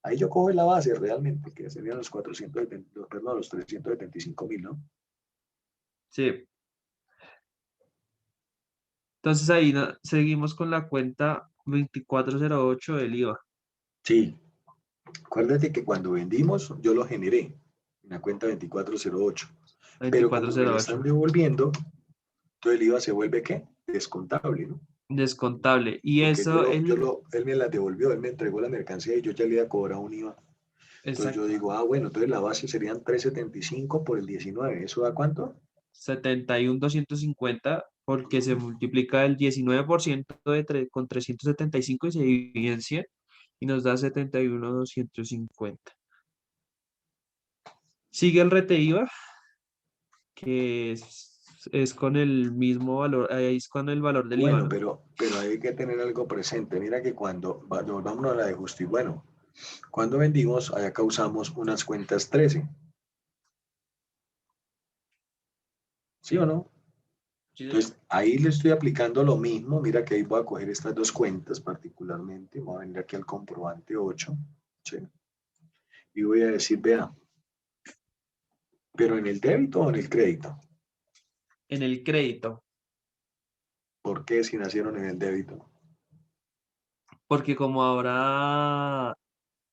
Ahí yo cojo la base realmente, que serían los 470, perdón, los 375.000, ¿no? sí. Entonces ahí seguimos con la cuenta 2408 del IVA. Sí, acuérdate que cuando vendimos yo lo generé en la cuenta 2408, pero como me la están 2408. devolviendo, entonces el IVA se vuelve ¿qué? Descontable, ¿no? Descontable. Y Porque eso, él me la devolvió, él me entregó la mercancía y yo ya le iba a cobrar un IVA. Entonces yo exacto, digo, bueno, entonces la base serían 375 por el 19. ¿Eso da cuánto? 71.250 porque se multiplica el 19% con 375 y se divide en 100 y nos da 71.250. Sigue el rete IVA, que es con el mismo valor, ahí es con el valor del IVA, Bueno, ¿no? pero hay que tener algo presente. Mira que cuando, volvámonos a la de justo y bueno, cuando vendimos, allá causamos unas cuentas 13, ¿sí o no? Sí, señor. Entonces, ahí le estoy aplicando lo mismo. Mira que ahí voy a coger estas dos cuentas particularmente. Voy a venir aquí al comprobante 8, ¿sí? Y voy a decir, vea, pero en el débito o en el crédito. En el crédito, ¿Por qué si nacieron en el débito? porque como ahora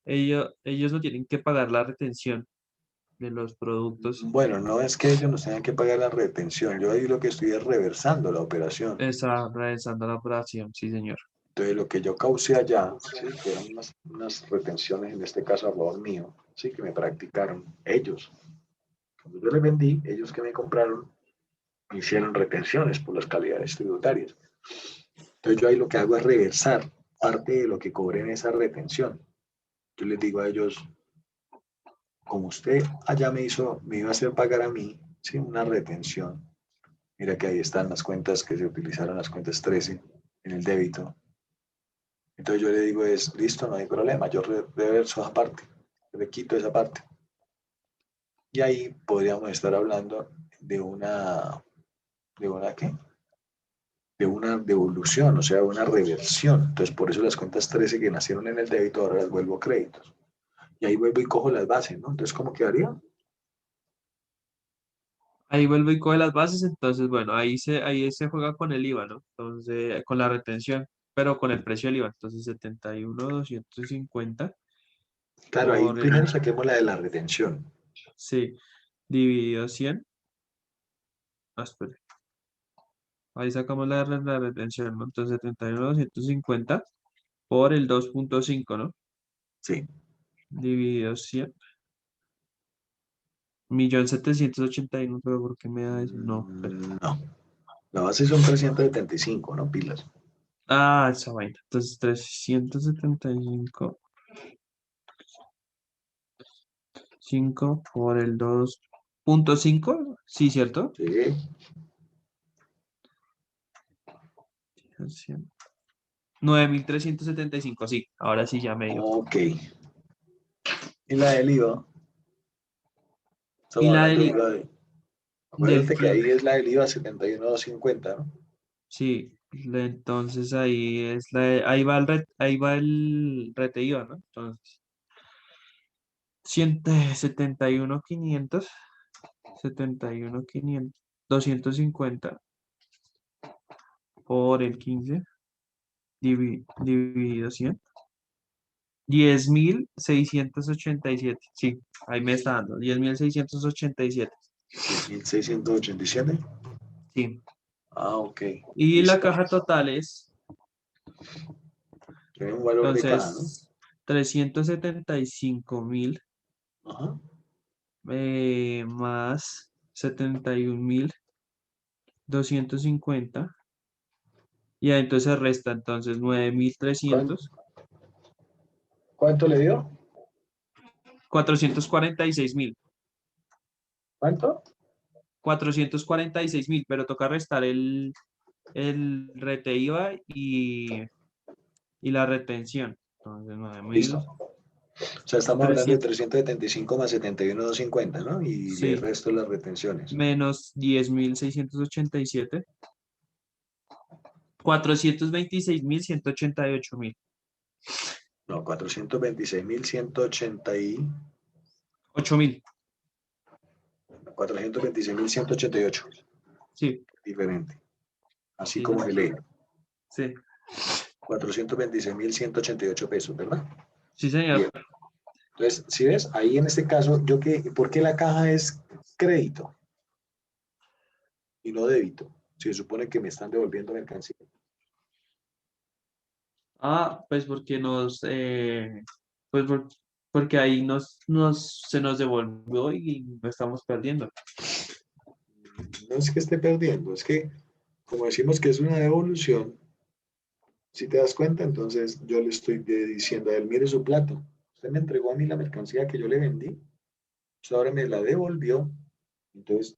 ellos no tienen que pagar la retención de los productos, Bueno, no es que ellos nos tengan que pagar la retención. Yo ahí lo que estoy es reversando la operación. está realizando la operación, sí, señor. Entonces, lo que yo causé allá, ¿sí? Que eran unas retenciones, en este caso a favor mío, ¿sí? Que me practicaron ellos. Cuando yo les vendí, ellos que me compraron, me hicieron retenciones por las calidades tributarias. Entonces, yo ahí lo que hago es reversar parte de lo que cobré en esa retención. Yo les digo a ellos, como usted allá me iba a hacer pagar a mí, ¿sí? Una retención. Mira que ahí están las cuentas que se utilizaron, las cuentas 13 en el débito. Entonces yo le digo, es listo, no hay problema, yo reverso esa parte, le quito esa parte. Y ahí podríamos estar hablando ¿de una qué? De una devolución, o sea, una reversión. Entonces por eso las cuentas 13 que nacieron en el débito ahora las vuelvo a créditos. Y ahí vuelvo y cojo las bases, ¿no? Entonces, ¿cómo quedaría? Ahí vuelvo y coge las bases, entonces, bueno, ahí se juega con el IVA, ¿no? Entonces, con la retención, pero con el precio del IVA. Entonces, 71.250 Claro, ahí por el, primero saquemos la de la retención. sí, dividido 100. Ah, espere. Ahí sacamos la retención, ¿no? Entonces, 71.250 por el 2.5, ¿no? Sí. Dividido 100. 1.781.000, pero ¿por qué me da eso? No, espere. No. La base son 375, ¿no? Pilas. Ah, esa vaina. Entonces, 375. 5 por el 2.5, sí, ¿cierto? Sí. 9.375, sí, ahora sí ya me dio. Ok. Y la del IVA. Y Estamos la hablando de del, IVA del acuérdate que que, ahí es la del IVA 71,250, ¿no? sí, entonces ahí va el rete IVA, ¿no? Entonces, 71.500, 71.500, 250 por el 15 dividido 100. 10.687. Sí, ahí me está dando. 10.687. 10,687. Sí. Ah, ok. Y la Listo. caja total es, Tiene un valor de caja, ¿no? entonces, 375.000 Ajá. más 71.250. Y ahí entonces resta entonces nueve mil ¿Cuán- trescientos ¿Cuánto le dio? 446.000. ¿Cuánto? 446.000, pero toca restar el rete IVA y la retención. Entonces, 9.000. Listo. O sea, estamos hablando de 300, 375 más 71,250, ¿no? Y el sí, resto las retenciones. menos 10.687, 426.188.000, No, 426.180 y 8.000, 426.188. sí, Diferente. Así sí, como señor. se lee. Sí, 426.188 pesos, ¿verdad? sí, señor. Bien. Entonces, si ves, ahí en este caso, ¿por qué la caja es crédito y no débito? Si se supone que me están devolviendo mercancía. Ah, pues porque pues porque ahí se nos devolvió y lo estamos perdiendo. No es que esté perdiendo, es que como decimos que es una devolución, si te das cuenta, entonces yo le estoy diciendo a él, mire su plato. Usted me entregó a mí la mercancía que yo le vendí, usted ahora me la devolvió, entonces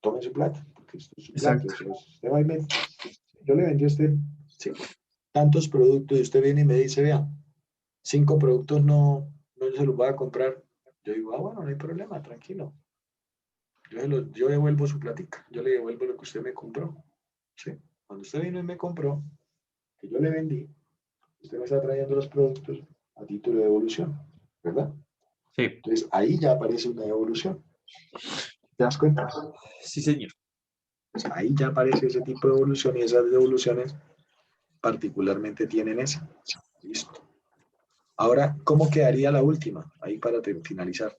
tome su plata, porque esto es su plato. O Exacto. sea, usted va y yo le vendí a usted sí, tantos productos y usted viene y me dice, vea, 5 productos no se los voy a comprar. Yo digo, ah, bueno, no hay problema, tranquilo. Yo devuelvo su platica, yo le devuelvo lo que usted me compró. ¿Sí? Cuando usted vino y me compró, que yo le vendí, usted me está trayendo los productos a título de devolución, ¿verdad? Sí, Entonces ahí ya aparece una devolución. ¿Te das cuenta? sí, señor. Pues ahí ya aparece ese tipo de devolución y esas devoluciones particularmente tienen esa. Listo. Ahora, ¿cómo quedaría la última? Ahí para finalizar.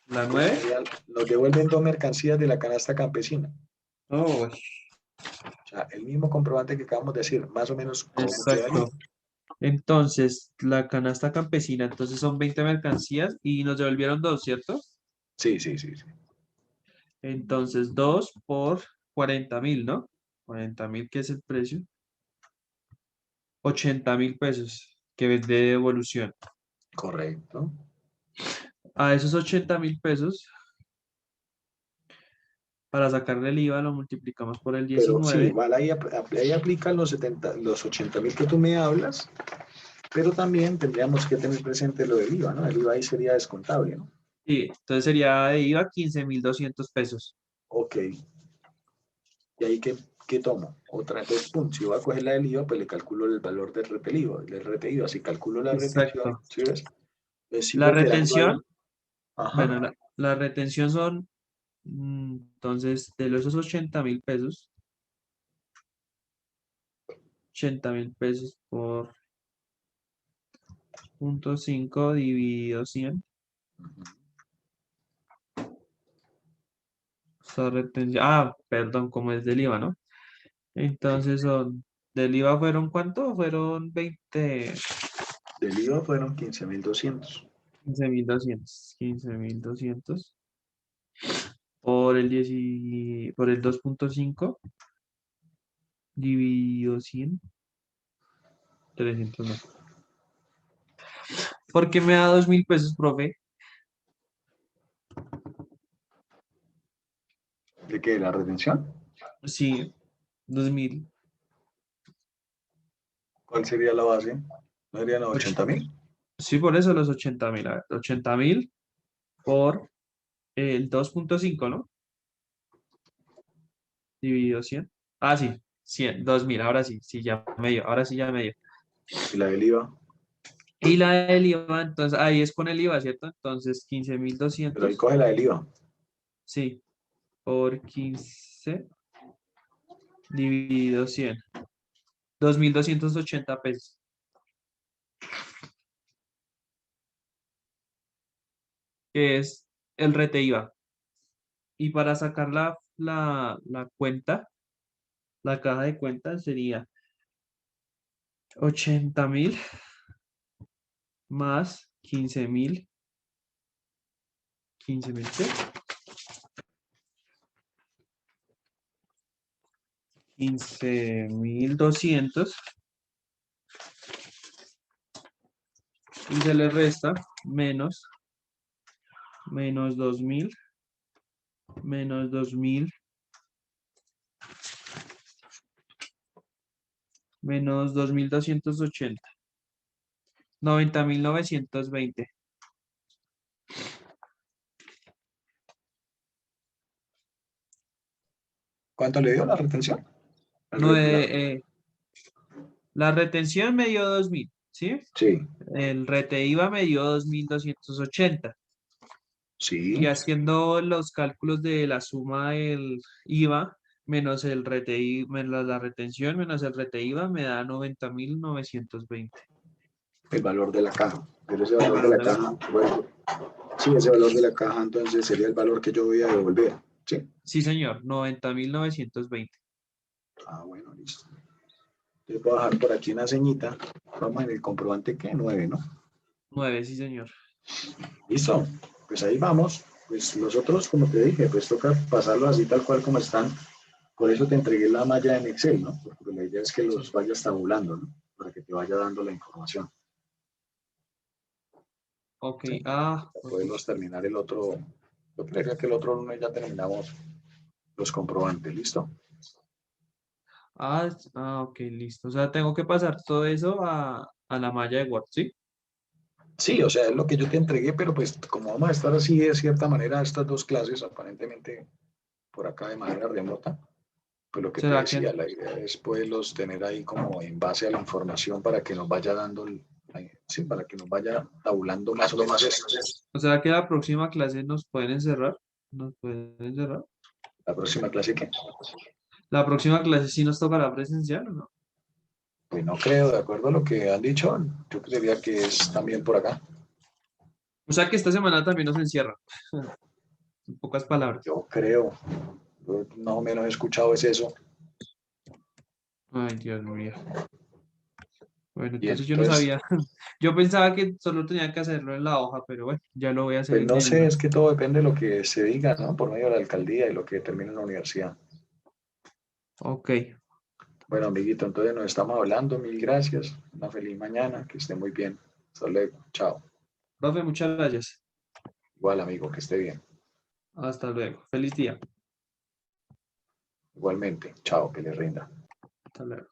La ¿Cómo 9. quedaría? Nos devuelven 2 mercancías de la canasta campesina. Oh, O sea, el mismo comprobante que acabamos de decir, más o menos, ¿cómo quedaría? exacto. Entonces, la canasta campesina, entonces son 20 mercancías y nos devolvieron dos, ¿cierto? Sí, sí, sí, sí. Entonces, 2 por 40.000, ¿no? 40.000, ¿qué es el precio? 80.000 pesos, que es de devolución. Correcto. A esos 80.000 pesos, para sacarle el IVA, lo multiplicamos por el Pero sí, 19. igual ahí aplican los 80.000 que tú me hablas, pero también tendríamos que tener presente lo del IVA, ¿no? El IVA ahí sería descontable, ¿no? Sí, entonces sería de IVA 15.200 pesos. Ok. ¿Y ahí qué tomo? Otra, entonces, pum, si voy a coger la del IVA, pues le calculo el valor del RTIVA. Si calculo la retención, Exacto. ¿sí ves? Entonces La sigo quedando ahí. retención, Ajá. bueno, la retención son, entonces, de esos 80.000 pesos, 80.000 pesos por 0.5 dividido 100. Esa retención, perdón, como es del IVA, ¿no? Entonces del IVA fueron ¿cuánto? Fueron Del IVA fueron 15.200. 15.200 por el 2.5 dividido 100, 300 no. ¿Por qué me da 2.000 pesos, profe? ¿De qué? ¿La retención? Sí, 2.000. ¿Cuál sería la base? ¿No serían los Och- 80.000? sí, por eso los 80.000. A ver, 80.000 por el 2.5, ¿no? Dividido 100. Ah, sí, 100, 2.000. Ahora sí, sí, ya me dio. Ahora sí ya me dio. ¿Y la del IVA? Y la del IVA, entonces, ahí es con el IVA, ¿cierto? Entonces, quince mil Pero ahí doscientos coge la del IVA. sí, por 15 dividido 100, 2.280 pesos, que es el rete IVA. Y para sacar la cuenta, la caja de cuentas sería 80.000 más 15.000, ¿qué? 15.200 y se le resta menos 2.000 menos 2.000 menos 2.280. 90.920. ¿Cuánto le dio la retención? No, la retención me dio 2.000, ¿sí? Sí, El rete IVA me dio 2.280. Y sí. haciendo los cálculos de la suma del IVA menos el menos la retención menos el rete IVA me da 90.920. El valor de la caja. Pero ese El valor de valor la de la... caja, bueno, sí, ese valor de la caja entonces sería el valor que yo voy a devolver. Sí. Sí, señor, 90.920. Ah, bueno, listo. Yo voy a dejar por aquí una ceñita. Vamos en el comprobante que 9, ¿no? 9, sí, señor. Listo. Pues ahí vamos. Pues los otros, como te dije, pues toca pasarlo así tal cual como están. Por eso te entregué la malla en Excel, ¿no? Porque la idea es que los Sí. vayas tabulando, ¿no? Para que te vaya dando la información. Ok, ¿Sí? Para ok. poderlos terminar el otro. Yo creería que el otro lunes ya terminamos los comprobantes, ¿listo? Ok, listo. O sea, tengo que pasar todo eso a la malla de Word, ¿sí? Sí, o sea, es lo que yo te entregué, pero pues como vamos a estar así de cierta manera estas dos clases, aparentemente por acá de manera remota, pues lo que te ¿Será que decía, la idea es poderlos tener ahí como en base a la información para que nos vaya dando, sí, para que nos vaya tabulando más o menos esto. o sea que la próxima clase nos pueden encerrar? ¿Nos pueden encerrar? La próxima clase que, La próxima clase sí nos tocará presencial, ¿o no? pues no creo, de acuerdo a lo que han dicho, yo creería que es también por acá. O sea que esta semana también nos encierran. En pocas palabras. Yo creo, yo más o menos he escuchado es eso. Ay, Dios mío. Bueno, Bien, entonces yo no entonces, sabía. Yo pensaba que solo tenía que hacerlo en la hoja, pero bueno, ya lo voy a hacer pues en no sé, el... es que todo depende de lo que se diga, ¿no? Por medio de la alcaldía y lo que determine la universidad. Ok. Bueno, amiguito, entonces nos estamos hablando. Mil gracias. Una feliz mañana. Que esté muy bien. Hasta luego. Chao. Profe, muchas gracias. Igual, amigo, que esté bien. Hasta luego. Feliz día. Igualmente. Chao, que le rinda. Hasta luego.